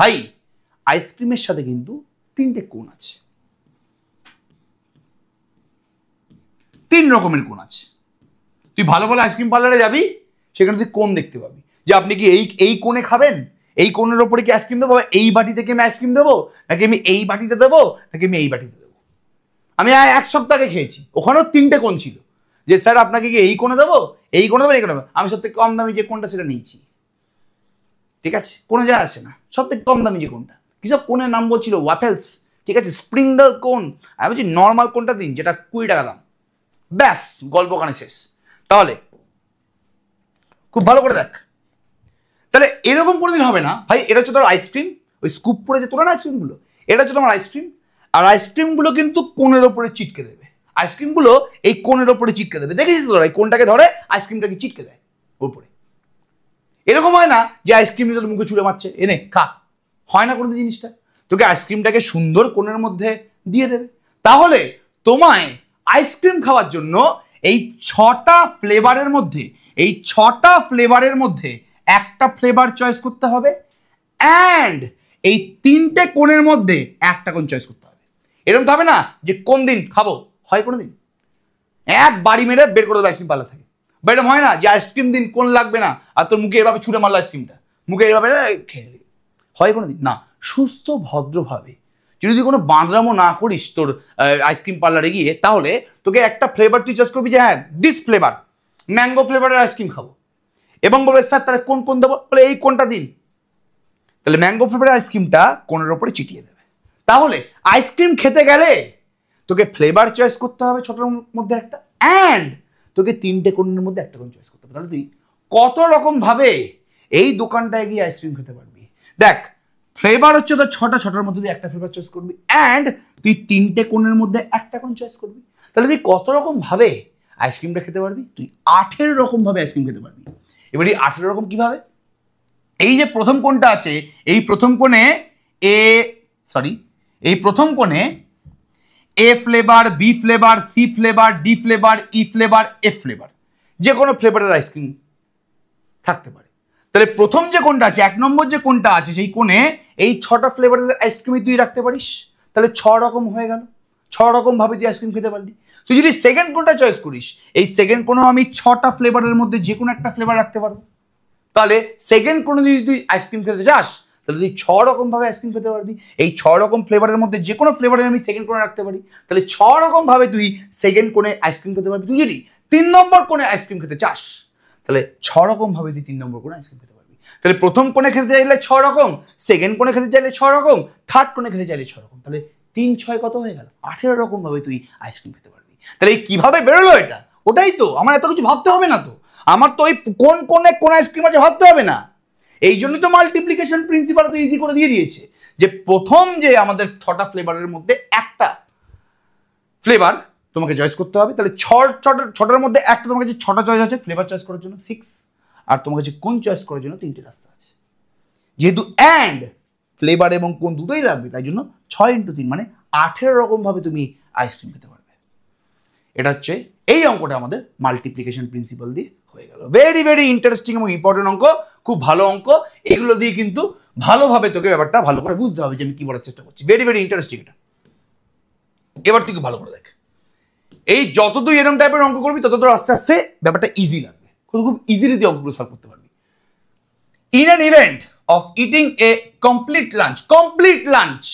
[SPEAKER 1] ভাই আইসক্রিমের সাথে কিন্তু 3টে কোণ আছে, 3 রকমের কোণ আছে। তুই ভালো ভালো আইসক্রিম পার্লারে যাবি, সেখানে তুই কোণ দেখতে পাবি যে আপনি কি এই কোণে খাবেন, এই কোণের ওপরে কি আইসক্রিম দেবো, এই বাটি থেকে আমি আইসক্রিম দেবো, নাকি আমি এই বাটিতে দেবো, নাকি আমি এই বাটিতে দেবো। আমি 1 সপ্তাহ আগে খেয়েছি, ওখানেও 3টে কোণ ছিল, যে স্যার আপনাকে কি এই কোণে দেবো, এই কোণে দেবো, এই কোণে দেবো। আমি সবথেকে কম দামি যে কোণটা সেটা নিয়েছি, ঠিক আছে? কোনো যা আছে না, সবথেকে কম দামি যে কোণটা, কিসব কোণের নাম বলছিল, ওয়াফেলস, ঠিক আছে? স্প্রিংডল কোণ। আমি বলছি নর্মাল কোণটা দিন, যেটা 20 টাকা দাম, ব্যাস গল্প কানে শেষ। তাহলে খুব ভালো করে দেখ, তাহলে এরকম কোনোদিন হবে না ভাই। এটা হচ্ছে তোর আইসক্রিম, ওই স্কুপ করে যে তোরা না আইসক্রিমগুলো, এটা হচ্ছে তোমার আইসক্রিম। আর আইসক্রিমগুলো কিন্তু কোণের ওপরে চিটকে দেবে, আইসক্রিমগুলো এই কোণের ওপরে চিটকে দেবে। দেখেছিস তোরা, এই কোণটাকে ধরে আইসক্রিমটাকে চিটকে দেয় ওপরে। এরকম হয় না যে আইসক্রিম তোর মুখে ছুঁড়ে মারছে, এনে খা, হয় না কোনো জিনিসটা। তোকে আইসক্রিমটাকে সুন্দর কোণের মধ্যে দিয়ে দেবে। তাহলে তোমায় আইসক্রিম খাওয়ার জন্য এই 6টা ফ্লেভারের মধ্যে, এই 6টা ফ্লেভারের মধ্যে একটা ফ্লেভার চয়েস করতে হবে, অ্যান্ড এই 3টে কোণের মধ্যে একটা কোণ চয়েস করতে হবে। এরকম তো হবে না যে কোন দিন খাবো, হয় কোনো দিন এক বাড়ি মেরে বের করে দেবে আইসক্রিম পার্লার থেকে। বা এরকম হয় না যে আইসক্রিম দিন কোন লাগবে না, আর তোর মুখে এভাবে ছুঁড়ে মারলো আইসক্রিমটা, মুখে এভাবে খেয়ে নেবে, হয় কোনো দিন না। সুস্থ ভদ্রভাবে যদি তুই কোনো বাঁদরামো না করিস তোর আইসক্রিম পার্লারে গিয়ে, তাহলে তোকে একটা ফ্লেভার তুই চয়েস করবি যে হ্যাঁ দিস ফ্লেভার, ম্যাঙ্গো ফ্লেভারের আইসক্রিম খাবো, এবং বলবে স্যার তাহলে কোন কোন দেবো, বলে এই কোনটা দিন। তাহলে ম্যাঙ্গো ফ্লেভারের আইসক্রিমটা কোণের ওপরে চিটিয়ে দেবে। তাহলে আইসক্রিম খেতে গেলে তোকে ফ্লেভার চয়েস করতে হবে 6টার মধ্যে একটা, অ্যান্ড তোকে 3টে কোণের মধ্যে একটা কোণ চয়েস করতে হবে। তাহলে তুই কত রকম ভাবে এই দোকানটায় গিয়ে আইসক্রিম খেতে পারবি। দেখ, ফ্লেভার হচ্ছে তোর 6টার মধ্যে তুই একটা ফ্লেভার চয়েস করবি, অ্যান্ড তুই 3টে কোণের মধ্যে একটা কোণ চয়েস করবি। তাহলে তুই কত রকম ভাবে আইসক্রিমটা খেতে পারবি, তুই 18 রকম ভাবে আইসক্রিম খেতে পারবি। এবার এই 18 রকম কিভাবে, এই যে প্রথম কোণটা আছে, এই প্রথম কোণে এই প্রথম কোণে A flavour, B flavour, C flavour, D flavour, E flavour, F flavour, যে কোনো ফ্লেভারের আইসক্রিম থাকতে পারে। তাহলে প্রথম যে কোণটা আছে, 1 নম্বর যে কোণটা আছে, সেই কোণে এই 6টা ফ্লেভারের আইসক্রিমই তুই রাখতে পারিস। তাহলে 6 রকম হয়ে গেল, 6 রকম ভাবে তুই আইসক্রিম খেতে পারলি। তুই যদি সেকেন্ড কোণটা চয়েস করিস, এই সেকেন্ড কোণেও আমি 6টা ফ্লেভারের মধ্যে যে কোনো একটা ফ্লেভার রাখতে পারবো। তাহলে সেকেন্ড কোণে যদি তুই আইসক্রিম খেতে চাস, তাহলে তুই 6 রকম ভাবে আইসক্রিম খেতে পারবি। এই 6 রকম ফ্লেভারের মধ্যে যে কোনো ফ্লেভারের আমি সেকেন্ড কোণে রাখতে পারি। তাহলে 6 রকম ভাবে তুই সেকেন্ড কোণে আইসক্রিম খেতে পারবি। তুই যদি 3 নম্বর কোণে আইসক্রিম খেতে চাস, তাহলে 6 রকম ভাবে তুই 3 নম্বর কোণে আইসক্রিম খেতে পারবি। তাহলে প্রথম কোণে খেতে চাইলে 6 রকম, সেকেন্ড কোণে খেতে চাইলে 6 রকম, থার্ড কোণে খেতে চাইলে 6 রকম। তাহলে 3 6 কত হয়ে গেল, 18 রকম ভাবে তুই আইসক্রিম খেতে পারবি। তাহলে কিভাবে বেরোলো এটা, ওটাই তো, আমার এত কিছু ভাবতে হবে না তো, আমার তো ওই কোন কোণে কোন আইসক্রিম আছে ভাবতে হবে না। এই জন্যই তো মাল্টিপ্লিকেশন প্রিন্সিপাল তো ইজি করে দিয়ে দিয়েছে, যে প্রথম যে আমাদের 6টা ফ্লেভারের মধ্যে একটা ফ্লেভার তোমাকে চয়েস করতে হবে। তাহলে 6টার মধ্যে একটা তোমার কাছে 6টা চয়েস আছে ফ্লেভার চয়েস করার জন্য, 6, আর তোমার কাছে কোন চয়েস করার জন্য 3টে রাস্তা আছে। যেহেতু অ্যান্ড ফ্লেভার এবং কোন দুটোই লাগবে, তাই জন্য 6 × 3 মানে 18 রকম ভাবে তুমি আইসক্রিম খেতে পারবে। এটা হচ্ছে এই অঙ্কটা আমাদের মাল্টিপ্লিকেশন প্রিন্সিপাল দিয়ে হয়ে গেল। ভেরি ভেরি ইন্টারেস্টিং এবং ইম্পর্টেন্ট অঙ্ক, খুব ভালো অঙ্ক। এগুলো দিয়ে কিন্তু ভালোভাবে তোকে ব্যাপারটা ভালো করে বুঝতে হবে যে আমি কি বলার চেষ্টা করছি। ভেরি ভেরি ইন্টারেস্টিং এটা। এবার তুই ভালো করে দেখ, এই যত তুই এরকম টাইপের অঙ্ক করবি তত তোর আস্তে আস্তে ব্যাপারটা ইজি লাগবে, খুব ইজিলি তুই অঙ্কগুলো সলভ করতে পারবি। In an event of eating a complete lunch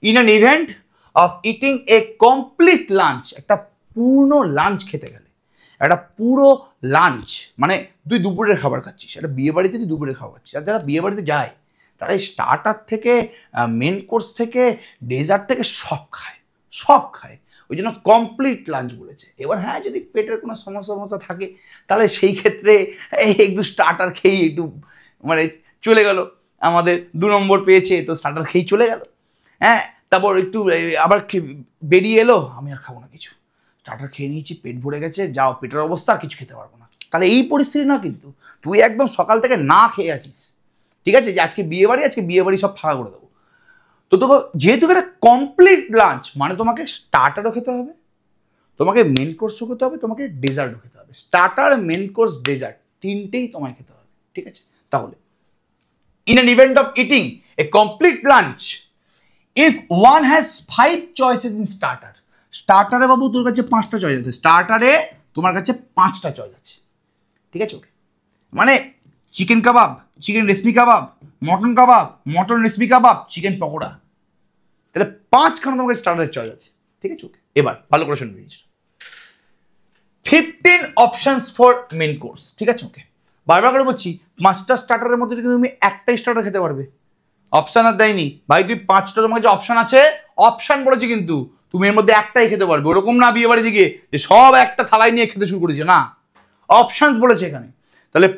[SPEAKER 1] in an event of eating a complete lunch, একটা পূর্ণ লাঞ্চ খেতে গেলে, একটা পুরো লাঞ্চ মানে তুই দুপুরের খাবার খাচ্ছিস, একটা বিয়ে বাড়িতে তুই দুপুরের খাবার খাচ্ছিস। আর যারা বিয়ে বাড়িতে যায় তারা এই স্টার্টার থেকে মেন কোর্স থেকে ডেজার্ট থেকে সব খায়, ওই জন্য কমপ্লিট লাঞ্চ বলেছে। এবার হ্যাঁ, যদি পেটের কোনো সমস্যা থাকে তাহলে সেই ক্ষেত্রে একটু স্টার্টার খেয়েই একটু মানে চলে গেল, আমাদের 2 নম্বর পেয়েছে তো স্টার্টার খেয়েই চলে গেল। হ্যাঁ, তারপর একটু আবার বেরিয়ে এলো, আমি আর খাবো না কিছু, স্টার্টার খেয়ে নিয়েছি, পেট ভরে গেছে, যাও পেটের অবস্থা, আর কিছু খেতে পারবো না। তাহলে এই পরিস্থিতি না, কিন্তু তুই একদম সকাল থেকে না খেয়ে আছিস, ঠিক আছে, যে আজকে বিয়ে বাড়ি সব ফাঁকা করে দেবো। তো তোকে যেহেতু এটা কমপ্লিট লাঞ্চ মানে তোমাকে স্টার্টারও খেতে হবে, তোমাকে মেন কোর্সও খেতে হবে, তোমাকে ডেজার্টও খেতে হবে। স্টার্টার, মেন কোর্স, ডেজার্ট তিনটেই তোমায় খেতে হবে, ঠিক আছে। তাহলে in an event of eating a complete lunch, if one has 5 choices in স্টার্টারে বাবু তোর কাছে 5টা চয়েস আছে, স্টার্টারে তোমার কাছে 5টা চয়েস আছে, ঠিক আছে। ওকে, মানে চিকেন কাবাব, চিকেন রেসিপি কাবাব, মটন কাবাব, মটন রেসিপি কাবাব, চিকেন পকোড়া, তাহলে 5খানা তোমার কাছে স্টার্টারের চয়েস আছে, ঠিক আছে। ওকে, এবার ভালো করে শুনবি, 15 অপশনস ফর মেন কোর্স, ঠিক আছে। ওকে, বারবার করে বলছি 5টা স্টার্টারের মধ্যে কিন্তু তুমি একটাই স্টার্টার খেতে পারবে, অপশন আর দেয়নি ভাই। তুই 5টা তোমার কাছে অপশন আছে, অপশন বলেছি, কিন্তু তুমি এর মধ্যে একটাই খেতে পারবে। ওরকম না বিয়ে বাড়ি দিকে যে সব একটা থালায় নিয়ে খেতে শুরু করেছে, না, অপশনস বলেছে এখানে। তাহলে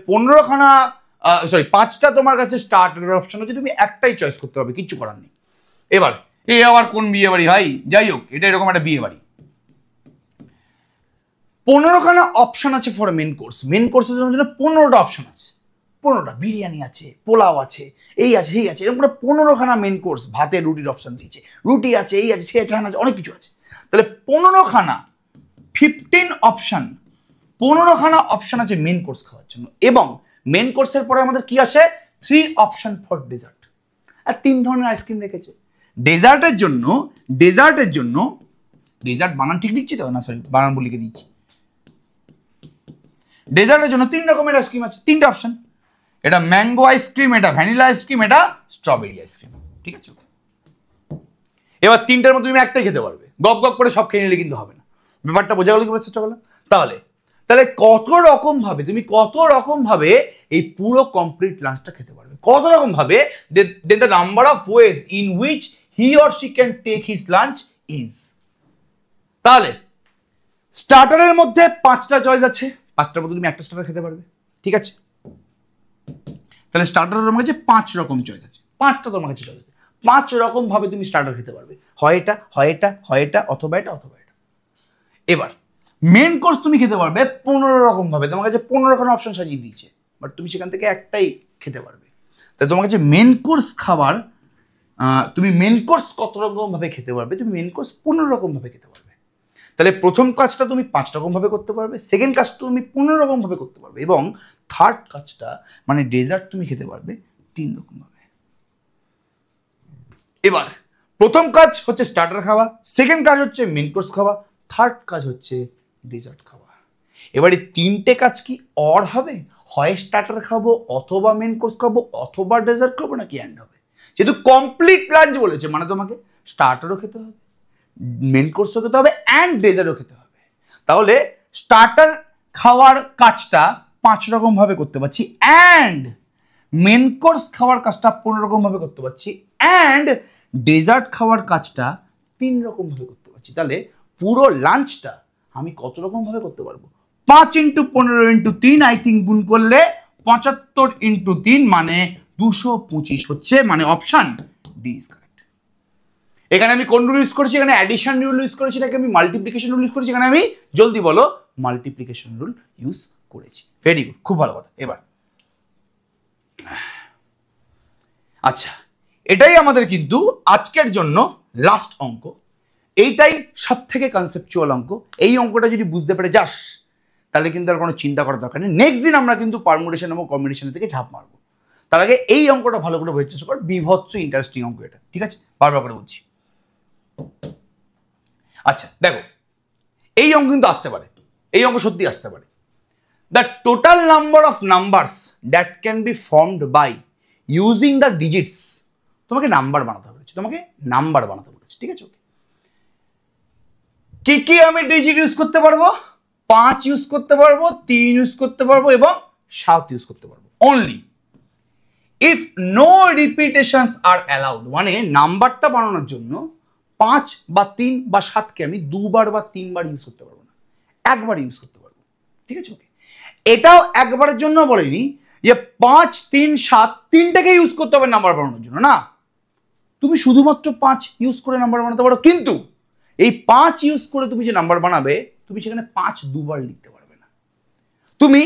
[SPEAKER 1] 5টা তোমার কাছে স্টার্টারের অপশন আছে, তুমি একটাই চয়েস করতে পারবে, কিচ্ছু করার নেই। এবার এই আবার কোন বিয়ে বাড়ি ভাই, যাই হোক, এটা এরকম একটা বিয়ে বাড়ি, 15খানা অপশন আছে ফর মেন কোর্স। মেন কোর্সের জন্য 15টা অপশন আছে, 15টা, বিরিয়ানি আছে, পোলাও আছে, এই আছে, এই আছে, এরকম করে 15খানা মেন কোর্স। ভাতে রুটির অপশন দিয়েছে, রুটি আছে, এই আছে, সে আছে, অনেক কিছু আছে। তাহলে 15খানা, 15 অপশন, 15খানা অপশন আছে মেন কোর্স খাওয়ার জন্য। এবং মেন কোর্সের পরে আমাদের কি আসে, 3 অপশন ফর ডেজার্ট। আর 3 ধরনের আইসক্রিম রেখেছে ডেজার্টের জন্য। ডেজার্ট বানান ঠিক দিচ্ছি তো, না সরি, বানান লিখে দিচ্ছি। ডেজার্টের জন্য 3 রকমের আইসক্রিম আছে, 3টে অপশন, এটা ম্যাঙ্গো আইসক্রিম, এটা ভ্যানিলা আইসক্রিম, এটা স্ট্রবেরি আইসক্রিম, ঠিক আছে। এবার 3টার মধ্যে তুমি একটাই খেতে পারবে, গপ গপ করে সব খেয়ে নিলে কিন্তু হবে না। ব্যাপারটা বোঝা গেল কি চেষ্টা করলাম? তাহলে কত রকম ভাবে এই পুরো কমপ্লিট লাঞ্চটা খেতে পারবে, কত রকম ভাবে, then the number of ways in which he or she can take his lunch is. তাহলে স্টার্টারের মধ্যে 5টা চয়েস আছে, 5টার মধ্যে তুমি একটা স্টার্টার খেতে পারবে, ঠিক আছে। তাহলে স্টার্টারের তোমার কাছে 5 রকম চয়েস আছে, 5টা তোমার কাছে চয়েস আছে, 5 রকম ভাবে তুমি স্টার্টার খেতে পারবে, হয় এটা, অথবা এটা। এবার মেন কোর্স তুমি খেতে পারবে 15 রকম ভাবে, তোমার কাছে 15খানা অপশন সাজিয়ে দিয়েছে, বাট তুমি সেখান থেকে একটাই খেতে পারবে। তাই তোমার কাছে মেন কোর্স খাবার, তুমি মেন কোর্স কত রকম ভাবে খেতে পারবে, তুমি মেন কোর্স 15 রকম ভাবে খেতে পারবে। তাহলে প্রথম কাজটা তুমি 5 রকম ভাবে করতে পারবে, সেকেন্ড কাজটা তুমি 15 রকম ভাবে করতে পারবে, এবং থার্ড কাজটা মানে ডেজার্ট তুমি খেতে পারবে 3 রকম ভাবে। এবার প্রথম কাজ হচ্ছে স্টার্টার খাওয়া, সেকেন্ড কাজ হচ্ছে মেন কোর্স খাওয়া, থার্ড কাজ হচ্ছে ডেজার্ট খাওয়া। এবারে 3টে কাজ কি অর হবে, হয় স্টার্টার খাবো, অথবা মেন কোর্স খাবো, অথবা ডেজার্ট খাবো, নাকি এন্ড হবে। যেহেতু কমপ্লিট লাঞ্চ বলেছে মানে তোমাকে স্টার্টারও খেতে হবে, মেন কোর্সও খেতে হবে, অ্যান্ড ডেজার্টও খেতে হবে। তাহলে স্টার্টার খাওয়ার কাজটা 5 রকম ভাবে করতে পারছি, অ্যান্ড মেন কোর্স খাওয়ার কাজটা 15 রকম ভাবে করতে পারছি, অ্যান্ড ডেজার্ট খাওয়ার কাজটা 3 রকম ভাবে করতে পারছি। তাহলে পুরো লাঞ্চটা আমি কত রকম ভাবে করতে পারবো, 5 × 15 × 3, আই থিঙ্ক গুণ করলে 75 × 3 মানে 225 হচ্ছে, মানে অপশন ডি ইজ কারেক্ট। এখানে আমি কোন রুল ইউজ করেছি, এখানে অ্যাডিশন রুল ইউজ করেছি, নাকি আমি মাল্টিপ্লিকেশন রুল ইউজ করেছি, এখানে আমি জলদি বলো মাল্টিপ্লিকেশন রুল ইউজ করেছি। ভেরি গুড, খুব ভালো কথা। এবার আচ্ছা, এটাই আমাদের কিন্তু আজকের জন্য লাস্ট অঙ্ক, এইটাই সব থেকে কনসেপচুয়াল অঙ্ক। এই অঙ্কটা যদি বুঝতে পেরে যাস তাহলে কিন্তু আর কোনো চিন্তা করার দরকার নেই। নেক্সট দিন আমরা কিন্তু পারমুটেশন এবং কম্বিনেশনের থেকে ঝাঁপ মারবো। তার আগে এই অঙ্কটা ভালো করে বোঝার চেষ্টা কর, বিভৎস ইন্টারেস্টিং অঙ্ক এটা, ঠিক আছে, বারবার করে বলছি। আচ্ছা দেখো, এই অঙ্ক কিন্তু আসতে পারে, এই অঙ্ক সত্যি আসতে পারে। The total number of numbers that can be formed by using the digits তোমাকে নাম্বার বানাতে বলেছে, ঠিক আছে? ওকে, কি কি আমি ডিজিট ইউজ করতে পারবো? 5 ইউজ করতে পারবো, 3 ইউজ করতে পারবো এবং 7 ইউজ করতে পারবো। Only if no repetitions are allowed, মানে নাম্বারটা বানানোর জন্য 5 বা 3 বা 7কে আমি 2 বার বা 3 বার ইউজ করতে পারবো না, একবার ইউজ করতে পারবো, ঠিক আছে? ওকে, এটাও একবারের জন্য বলিনি যে 5 3 7 তিনটাকে ইউজ করতে হবে নাম্বার বানানোর জন্য, না, তুমি শুধুমাত্র 5 ইউজ করে নাম্বার বানাতে পারো, কিন্তু এই 5 ইউজ করে তুমি যে নাম্বার বানাবে তুমি সেখানে 5 দুবার লিখতে পারবে না। তুমি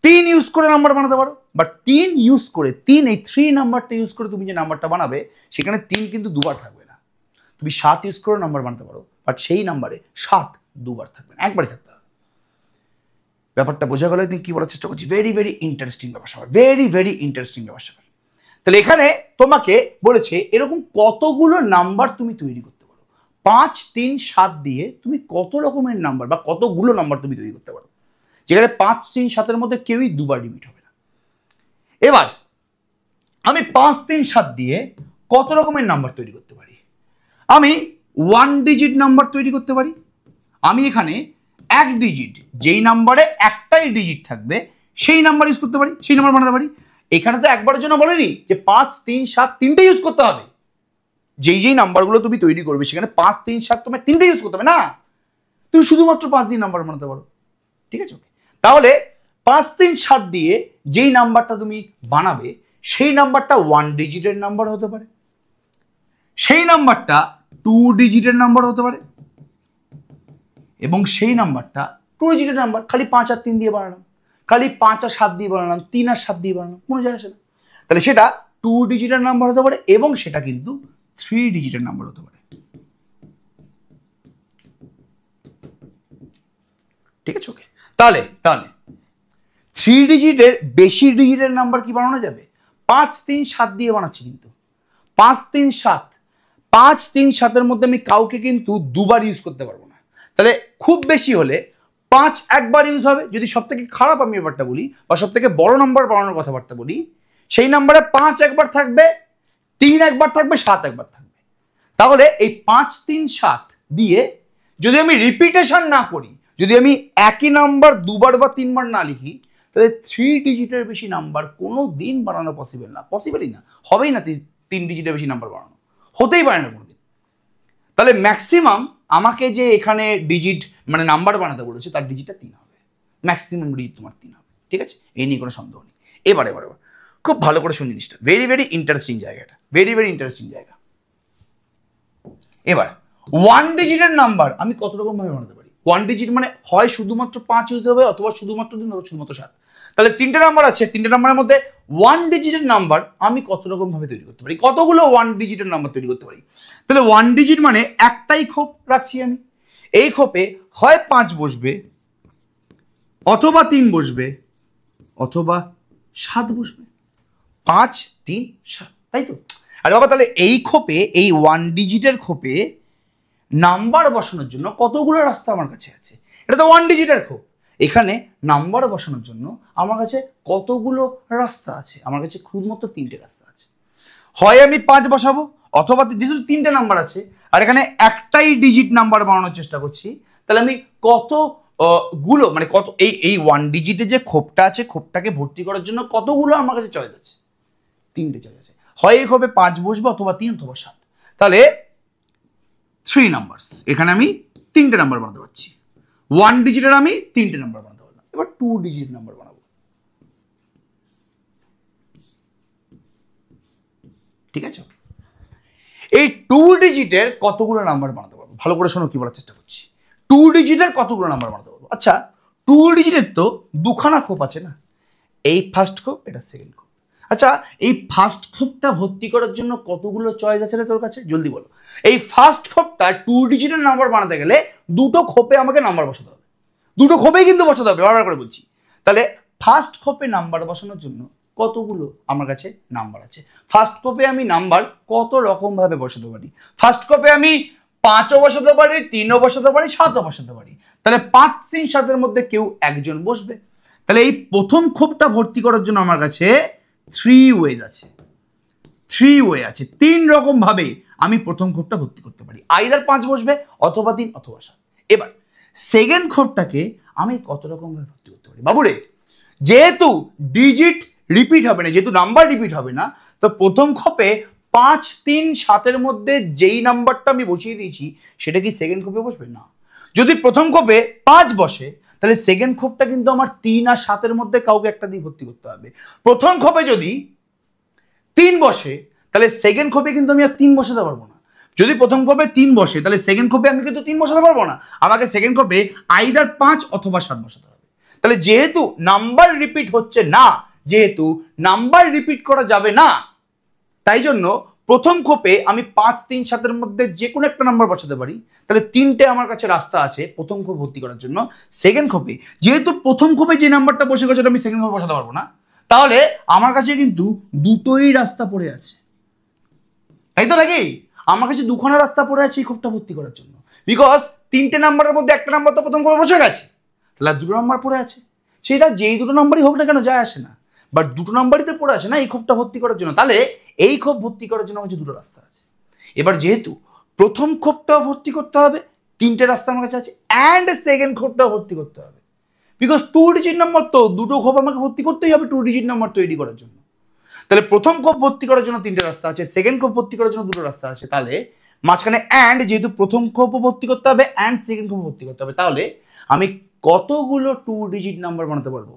[SPEAKER 1] 3 ইউজ করে নাম্বার বানাতে পারো, বাট 3 ইউজ করে 3 এই 3 নাম্বারটা ইউজ করে তুমি যে নাম্বারটা বানাবে সেখানে 3 কিন্তু দুবার থাকবে না। তুমি 7 ইউজ করে নাম্বার বানাতে পারো, বাট সেই নাম্বারে 7 দুবার থাকবে না, একবারই থাকতে হবে। ব্যাপারটা বোঝা গেল? কি বলার চেষ্টা করছি? ভেরি ভেরি ইন্টারেস্টিং ব্যাপার স্যাপার, ভেরি ভেরি ইন্টারেস্টিং ব্যাপার স্যাপার। তাহলে এখানে তোমাকে বলেছে এরকম কতগুলো নাম্বার তুমি তৈরি করতে পারো, 5 3 7 দিয়ে তুমি কত রকমের নাম্বার বা কতগুলো নাম্বার তুমি তৈরি করতে পারো, যেখানে 5 3 7-এর মধ্যে কেউই দুবার রিপিট হবে না। এবার আমি 5 3 7 দিয়ে কত রকমের নাম্বার তৈরি করতে পারি? আমি 1 ডিজিট নাম্বার তৈরি করতে পারি। আমি এখানে 1 ডিজিট, যেই নাম্বারে একটাই ডিজিট থাকবে সেই নাম্বার ইউজ করতে পারি, সেই নাম্বার বানাতে পারি। এখানে তো একবারের জন্য বলেনি যে 5 3 7 তিনটে ইউজ করতে হবে। যেই নাম্বারগুলো তুমি তৈরি করবে সেখানে 5 3 7 তোমায় তিনটে ইউজ করতে হবে না, তুমি শুধুমাত্র 5 দিয়ে নাম্বার বানাতে পারো, ঠিক আছে? তাহলে 5 3 7 দিয়ে যেই নাম্বারটা তুমি বানাবে সেই নাম্বারটা 1 ডিজিটের নাম্বার হতে পারে, সেই নাম্বারটা 2 ডিজিটের নাম্বার হতে পারে, এবং সেই নাম্বারটা 2 ডিজিটের নাম্বার খালি 5 আর 3 দিয়ে বানালাম, খালি 5 আর 7 দিয়ে বানালাম, 3 আর 7 দিয়ে বানালাম, কোনো যায় আসে না। তাহলে সেটা 2 ডিজিটের নাম্বার হতে পারে এবং সেটা কিন্তু 3 ডিজিটের নাম্বার হতে পারে, ঠিক আছে? ওকে, তাহলে 3 ডিজিটের বেশি ডিজিটের নাম্বার কি বানানো যাবে? 5 3 7 দিয়ে বানাচ্ছি, কিন্তু 5 3 7 5 3 7-এর মধ্যে আমি কাউকে কিন্তু দুবার ইউজ করতে পারবো না। তাহলে খুব বেশি হলে 5 একবার ইউজ হবে। যদি সব থেকে খারাপ আমি ব্যাপারটা বলি বা সব থেকে বড় নাম্বার বানানোর কথাবার্তা বলি, সেই নাম্বারে 5 একবার থাকবে, 3 একবার থাকবে, 7 একবার থাকবে। তাহলে এই 5 3 7 দিয়ে যদি আমি রিপিটেশন না করি, যদি আমি একই নাম্বার দুবার বা 3 বার না লিখি, তাহলে 3 ডিজিটের বেশি নাম্বার কোনো দিন বানানো পসিবল না, পসিবলই না, হবেই না 3 ডিজিটের বেশি নাম্বার বানানো, হতেই পারে না কোনোদিন। তাহলে ম্যাক্সিমাম আমাকে যে এখানে ডিজিট মানে নাম্বার বানাতে বলেছে তার ডিজিটটা 3 হবে, ম্যাক্সিমাম ডিজিট তোমার 3 হবে, ঠিক আছে? এই নিয়ে কোনো সন্দেহ নেই। এবার খুব ভালো করে শুন জিনিসটা, ভেরি ভেরি ইন্টারেস্টিং জায়গাটা, ভেরি ভেরি ইন্টারেস্টিং জায়গা। এবার 1 ডিজিটের নাম্বার আমি কত রকম ভাবে বানাতে পারি? 1 ডিজিট মানে হয় শুধুমাত্র 5 ইউজ হবে, অথবা শুধুমাত্র 3, অথবা শুধুমাত্র 7। তাহলে 3টে নাম্বার আছে, 3টে নাম্বারের মধ্যে 1 ডিজিটের নাম্বার আমি কত রকম ভাবে তৈরি করতে পারি, কতগুলো 1 ডিজিটের নাম্বার তৈরি করতে পারি? তাহলে 1 ডিজিট মানে একটাই খোপ রাখছি আমি, এই খোপে হয় 5 বসবে, অথবা 3 বসবে, অথবা 7 বসবে। 5 3 7, তাই তো? আরে বাবা, তাহলে এই খোপে, এই 1 ডিজিটের খোপে নাম্বার বসানোর জন্য কতগুলো রাস্তা আমার কাছে আছে? এটা তো 1 ডিজিটের খোপ, এখানে নাম্বার বসানোর জন্য আমার কাছে কতগুলো রাস্তা আছে? আমার কাছে শুধুমাত্র 3টে রাস্তা আছে। হয় আমি 5 বসাবো, অথবা যেহেতু 3টে নাম্বার আছে আর এখানে একটাই ডিজিট নাম্বার বানানোর চেষ্টা করছি, তাহলে আমি কত গুলো মানে কত এই 1 ডিজিটে যে খোপটা আছে, খোপটাকে ভর্তি করার জন্য কতগুলো আমার কাছে চয়েস আছে? 3টে চয়েস আছে। হয় এই খোপে 5 বসবে, অথবা 3, অথবা 7। তাহলে 3 নাম্বারস, এখানে আমি 3টে নাম্বার বানাতে পারছি। 1 ডিজিটের আমি 3টে নাম্বার বানাতে পারলাম। এবার 2 ডিজিট নাম্বার বানাবো, ঠিক আছে? এই 2 ডিজিটের কতগুলো নাম্বার বানাতে পারবো? ভালো করে শোনো কি বলার চেষ্টা করছি। 2 ডিজিটের কতগুলো নাম্বার বানাতে পারবো? আচ্ছা, 2 ডিজিটের তো দুখানা খোপ আছে না, এই ফার্স্ট খোপ, এটা সেকেন্ড খোপ। আচ্ছা, এই ফার্স্ট খোপটা ভর্তি করার জন্য কতগুলো চয়েস আছে রে তোর কাছে? জলদি বলো। এই ফার্স্ট খোপটা 2 ডিজিটের নাম্বার বানাতে গেলে দুটো খোপে আমাকে নাম্বার বসাতে হবে, দুটো খোপেই কিন্তু বসাতে হবে, বারবার করে বলছি। তাহলে ফার্স্ট খোপে নাম্বার বসানোর জন্য কতগুলো আমার কাছে নাম্বার আছে? ফার্স্ট খোপে আমি নাম্বার কত রকম ভাবে বসাতে পারি? ফার্স্ট খোপে আমি 5ও বসাতে পারি, 3ও বসাতে পারি, 7ও বসাতে পারি। তাহলে 5 3 7-এর মধ্যে কেউ একজন বসবে। তাহলে এই প্রথম খোপটা ভর্তি করার জন্য আমার কাছে 3 ওয়েজ আছে। 3 ওয়ে আছে, 3 রকম ভাবে আমি প্রথম খোপটা ভর্তি করতে পারি। আইদার 5 বসবে অথবা 3 অথবা 7। এবার সেকেন্ড খোপটাকে আমি কত রকম ভাবে ভর্তি করতে পারি বাবুরে? যেহেতু ডিজিট রিপিট হবে না, যেহেতু নাম্বার রিপিট হবে না, তো প্রথম খোপে 5, 3, 7-এর মধ্যে যেই নাম্বারটা আমি বসিয়ে দিয়েছি সেটা কি সেকেন্ড খোপে বসবে? না। যদি প্রথম খোপে 5 বসে তাহলে সেকেন্ড খোপটা কিন্তু আমার 3 আর 7-এর মধ্যে কাউকে একটা দিয়ে ভর্তি করতে হবে। প্রথম খোপে যদি 3 বসে তাহলে সেকেন্ড খোপে কিন্তু আমি আর 3 বসাতে পারবো না। যদি প্রথম খোপে 3 বসে তাহলে সেকেন্ড খোপে আমি কিন্তু 3 বসাতে পারবো না, আমাকে সেকেন্ড খোপে আইদার 5 অথবা 7 বসাতে হবে। তাহলে যেহেতু নাম্বার রিপিট হচ্ছে না, যেহেতু নাম্বার রিপিট করা যাবে না, তাই জন্য প্রথম খোপে আমি 5, 3, 7-এর মধ্যে যে কোনো একটা নাম্বার বসাতে পারি। তাহলে 3টে আমার কাছে রাস্তা আছে প্রথম খোপ ভর্তি করার জন্য। সেকেন্ড খোপে যেহেতু প্রথম খোপে যে নাম্বারটা বসে গেছে আমি সেকেন্ড খোপে বসাতে পারবো না, তাহলে আমার কাছে কিন্তু দুটোই রাস্তা পড়ে আছে, তাই তো নাকি? আমার কাছে দুখানা রাস্তা পড়ে আছে এই খোপটা ভর্তি করার জন্য, বিকজ 3টে নাম্বারের মধ্যে একটা নাম্বার তো প্রথম খোপে বসে গেছে, তাহলে দুটো নাম্বার পড়ে আছে। সেটা যেই দুটো নাম্বারই হোক না কেন যায় আসে না, বাট দুটো নাম্বারই তো পড়ে আছে না এই খোপটা ভর্তি করার জন্য। তাহলে এই খোপ ভর্তি করার জন্য আমার কাছে দুটো রাস্তা আছে। এবার যেহেতু প্রথম খোপটাও ভর্তি করতে হবে, 3টে রাস্তা আমার কাছে আছে, অ্যান্ড সেকেন্ড খোপটাও ভর্তি করতে হবে, বিকজ 2 ডিজিট নাম্বার তো দুটো খোপ আমাকে ভর্তি করতেই হবে 2 ডিজিট নাম্বার তৈরি করার জন্য। তাহলে প্রথম খোপ ভর্তি করার জন্য 3টে রাস্তা আছে, সেকেন্ড খোপ ভর্তি করার জন্য দুটো রাস্তা আছে। তাহলে মাঝখানে অ্যান্ড, যেহেতু প্রথম খোপও ভর্তি করতে হবে অ্যান্ড সেকেন্ড খোপ ভর্তি করতে হবে, তাহলে আমি কতগুলো 2 ডিজিট নাম্বার বানাতে পারবো?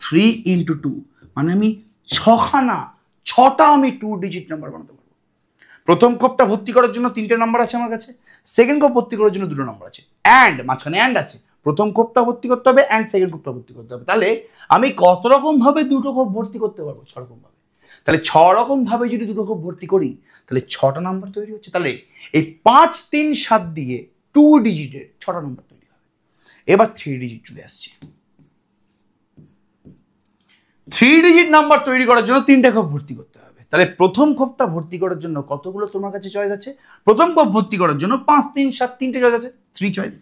[SPEAKER 1] 3 × 2 মানে আমি 6টা আমি 2 ডিজিট নাম্বার বানাতে পারবো। প্রথম খোপটা ভর্তি করার জন্য 3টে নাম্বার আছে আমার কাছে, সেকেন্ড খোপ ভর্তি করার জন্য দুটো নাম্বার আছে, অ্যান্ড মাঝখানে অ্যান্ড আছে, প্রথম খোপটা ভর্তি করতে হবে অ্যান্ড সেকেন্ড খোপটা ভর্তি করতে হবে। তাহলে আমি কত রকম ভাবে দুটো খোপ ভর্তি করতে পারবো? 6 রকম ভাবে। তাহলে 6 রকম ভাবে যদি দুটো খোপ ভর্তি করি তাহলে 6টা নাম্বার তৈরি হচ্ছে। তাহলে এই 5, 3, 7 দিয়ে 2 ডিজিটের 6টা নাম্বার তৈরি হবে। এবার 3 ডিজিট চলে আসছে। 3 ডিজিট নাম্বার তৈরি করার জন্য 3টে খোপ ভর্তি করতে হবে। তাহলে প্রথম খোপটা ভর্তি করার জন্য কতগুলো তোমার কাছে চয়েস আছে? প্রথম খোপ ভর্তি করার জন্য 5, 3, 7 3টে চয়েস আছে, 3 চয়েস।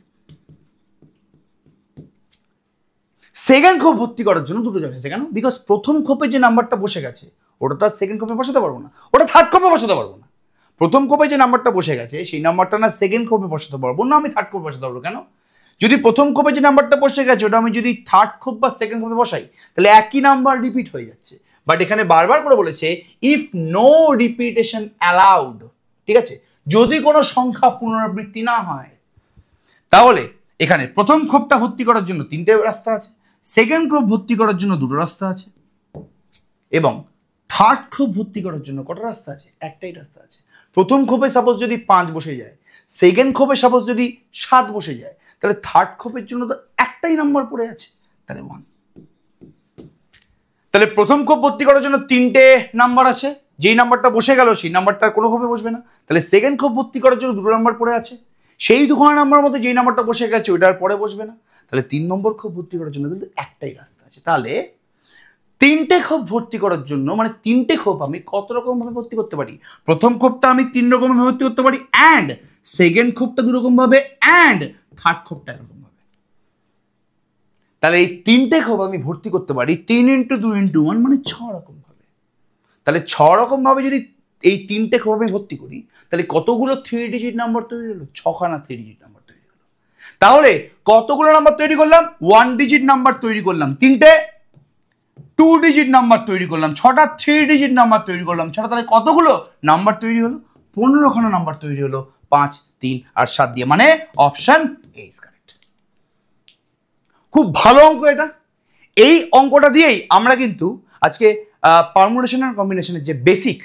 [SPEAKER 1] সেকেন্ড খোপ ভর্তি করার জন্য দুটো চয়েস আছে। কেন? বিকজ প্রথম খোপে যে নাম্বারটা বসে গেছে ওটা তো আর সেকেন্ড খোপে বসাতে পারবো না, ওটা থার্ড খোপে বসাতে পারবো না। প্রথম খোপে যে নাম্বারটা বসে গেছে সেই নাম্বারটা না সেকেন্ড খোপে বসাতে পারবো না, আমি থার্ড খোপে বসাতে পারবো। কেন? যদি প্রথম খোপে যে নাম্বারটা বসে গেছে ওটা আমি যদি থার্ড খোপ বা সেকেন্ড খোপে বসাই তাহলে একই নাম্বার রিপিট হয়ে যাচ্ছে। বাট এখানে বারবার করে বলেছে ইফ নো রিপিটেশন অ্যালাউড, ঠিক আছে, যদি কোনো সংখ্যা পুনরাবৃত্তি না হয়। তাহলে এখানে প্রথম খোপটা ভর্তি করার জন্য 3টে রাস্তা আছে, সেকেন্ড খোপ ভর্তি করার জন্য দুটো রাস্তা আছে, এবং থার্ড খোপ ভর্তি করার জন্য কটা রাস্তা আছে? একটাই রাস্তা আছে। প্রথম খোপে সাপোজ যদি 5 বসে যায়, সেকেন্ড খোপে সাপোজ যদি 7 বসে যায়, তাহলে থার্ড খোপের জন্য তো একটাই নাম্বার পড়ে আছে, তাহলে 1। তাহলে প্রথম খোপ ভর্তি করার জন্য 3টে নাম্বার আছে, যেই নাম্বারটা বসে গেল সেই নাম্বারটা কোনো খোপে বসবে না। তাহলে সেকেন্ড খোপ ভর্তি করার জন্য দুটো নাম্বার পড়ে আছে, সেই দুখানা নাম্বার মধ্যে যেই নাম্বারটা বসে গেছে ওইটার পরে বসবে না। তাহলে 3 নম্বর খোপ ভর্তি করার জন্য কিন্তু একটাই রাস্তা আছে। তাহলে 3টে খোপ ভর্তি করার জন্য মানে 3টে খোপ আমি কত রকম ভাবে ভর্তি করতে পারি? প্রথম খোপটা আমি 3 রকম ভাবে ভর্তি করতে পারি, অ্যান্ড সেকেন্ড খোপটা 2 রকম ভাবে, অ্যান্ড থার্ড খোপটা এরকম ভাবে। তাহলে এই 3টে খোপ আমি ভর্তি করতে পারি 3 × 2 × 1 মানে 6 রকম ভাবে। তাহলে 6 রকম ভাবে যদি এই 3টে খোপ আমি ভর্তি করি তাহলে কতগুলো 3 ডিজিট নাম্বার তৈরি হলো? 6খানা 3 ডিজিট নাম্বার তৈরি হলো। তাহলে কতগুলো নাম্বার তৈরি করলাম? 1 ডিজিট নাম্বার তৈরি করলাম, 3টে 2 ডিজিট নাম্বার তৈরি করলাম, 6টা 3 ডিজিট নাম্বার তৈরি করলাম, 6টা। তাহলে কতগুলো নাম্বার তৈরি হলো? 15খানা নাম্বার তৈরি হলো 5, 3 আর 7 দিয়ে, মানে অপশন এ ইজ কারেক্ট। খুব ভালো অঙ্ক এটা। এই অঙ্কটা দিয়েই আমরা কিন্তু আজকে পারমুটেশন আর কম্বিনেশনের যে বেসিক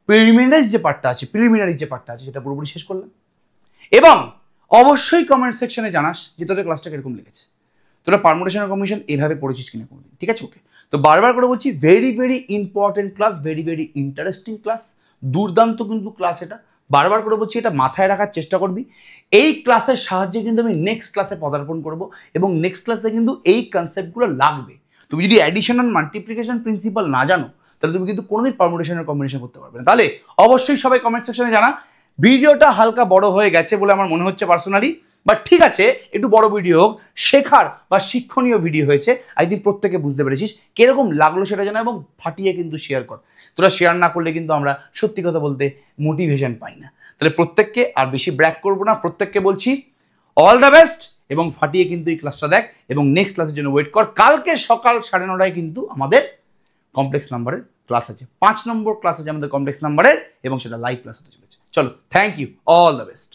[SPEAKER 1] প্রিলিমিনারি যে পার্টটা আছে সেটা পুরোপুরি শেষ করলাম। এবং অবশ্যই কমেন্ট সেকশনে জানাস যে তোদের ক্লাসটা কিরকম লেগেছে, তোরা পারমুটেশন আর কম্বিনেশন এভাবে পড়েছিস কিনা কোনোদিন, ঠিক আছে? ওকে, তো বারবার করে বলছি very very important class, very very interesting class, দুর্দান্ত কিন্তু ক্লাস এটা। বারবার করে বলছি এটা মাথায় রাখার চেষ্টা করবি। এই ক্লাসের সাহায্যে কিন্তু আমি নেক্সট ক্লাসে পদার্পণ করব, এবং নেক্সট ক্লাসে কিন্তু এই কনসেপ্টগুলো লাগবে। তুমি যদি অ্যাডিশন আর মাল্টিপ্লিকেশন প্রিন্সিপাল না জানো তাহলে তুমি কিন্তু কোনোদিন পারমুটেশন আর কম্বিনেশন করতে পারবে না। তাহলে অবশ্যই সবাই কমেন্ট সেকশনে জানা। ভিডিওটা হালকা বড় হয়ে গেছে বলে আমার মনে হচ্ছে পার্সোনালি, বাট ঠিক আছে, একটু বড় ভিডিও হোক, শেখার বা শিক্ষণীয় ভিডিও হয়েছে, আই থিঙ্ক প্রত্যেকে বুঝতে পেরেছিস। কিরকম লাগলো সেটা জানা এবং ফাটিয়ে কিন্তু শেয়ার কর। তোরা শেয়ার না করলে কিন্তু আমরা সত্যি কথা বলতে মোটিভেশন পাই না। তাহলে প্রত্যেককে, আর বেশি ব্র্যাক করবো না, প্রত্যেককে বলছি অল দ্য বেস্ট, এবং ফাটিয়ে কিন্তু এই ক্লাসটা দেখ এবং নেক্সট ক্লাসের জন্য ওয়েট কর। কালকে সকাল 9:30 কিন্তু আমাদের কমপ্লেক্স নাম্বারের ক্লাস আছে, 5 নম্বর ক্লাস আছে আমাদের কমপ্লেক্স নাম্বারের, এবং সেটা লাইভ ক্লাস হতে চলেছে। চলো, thank you, all the best.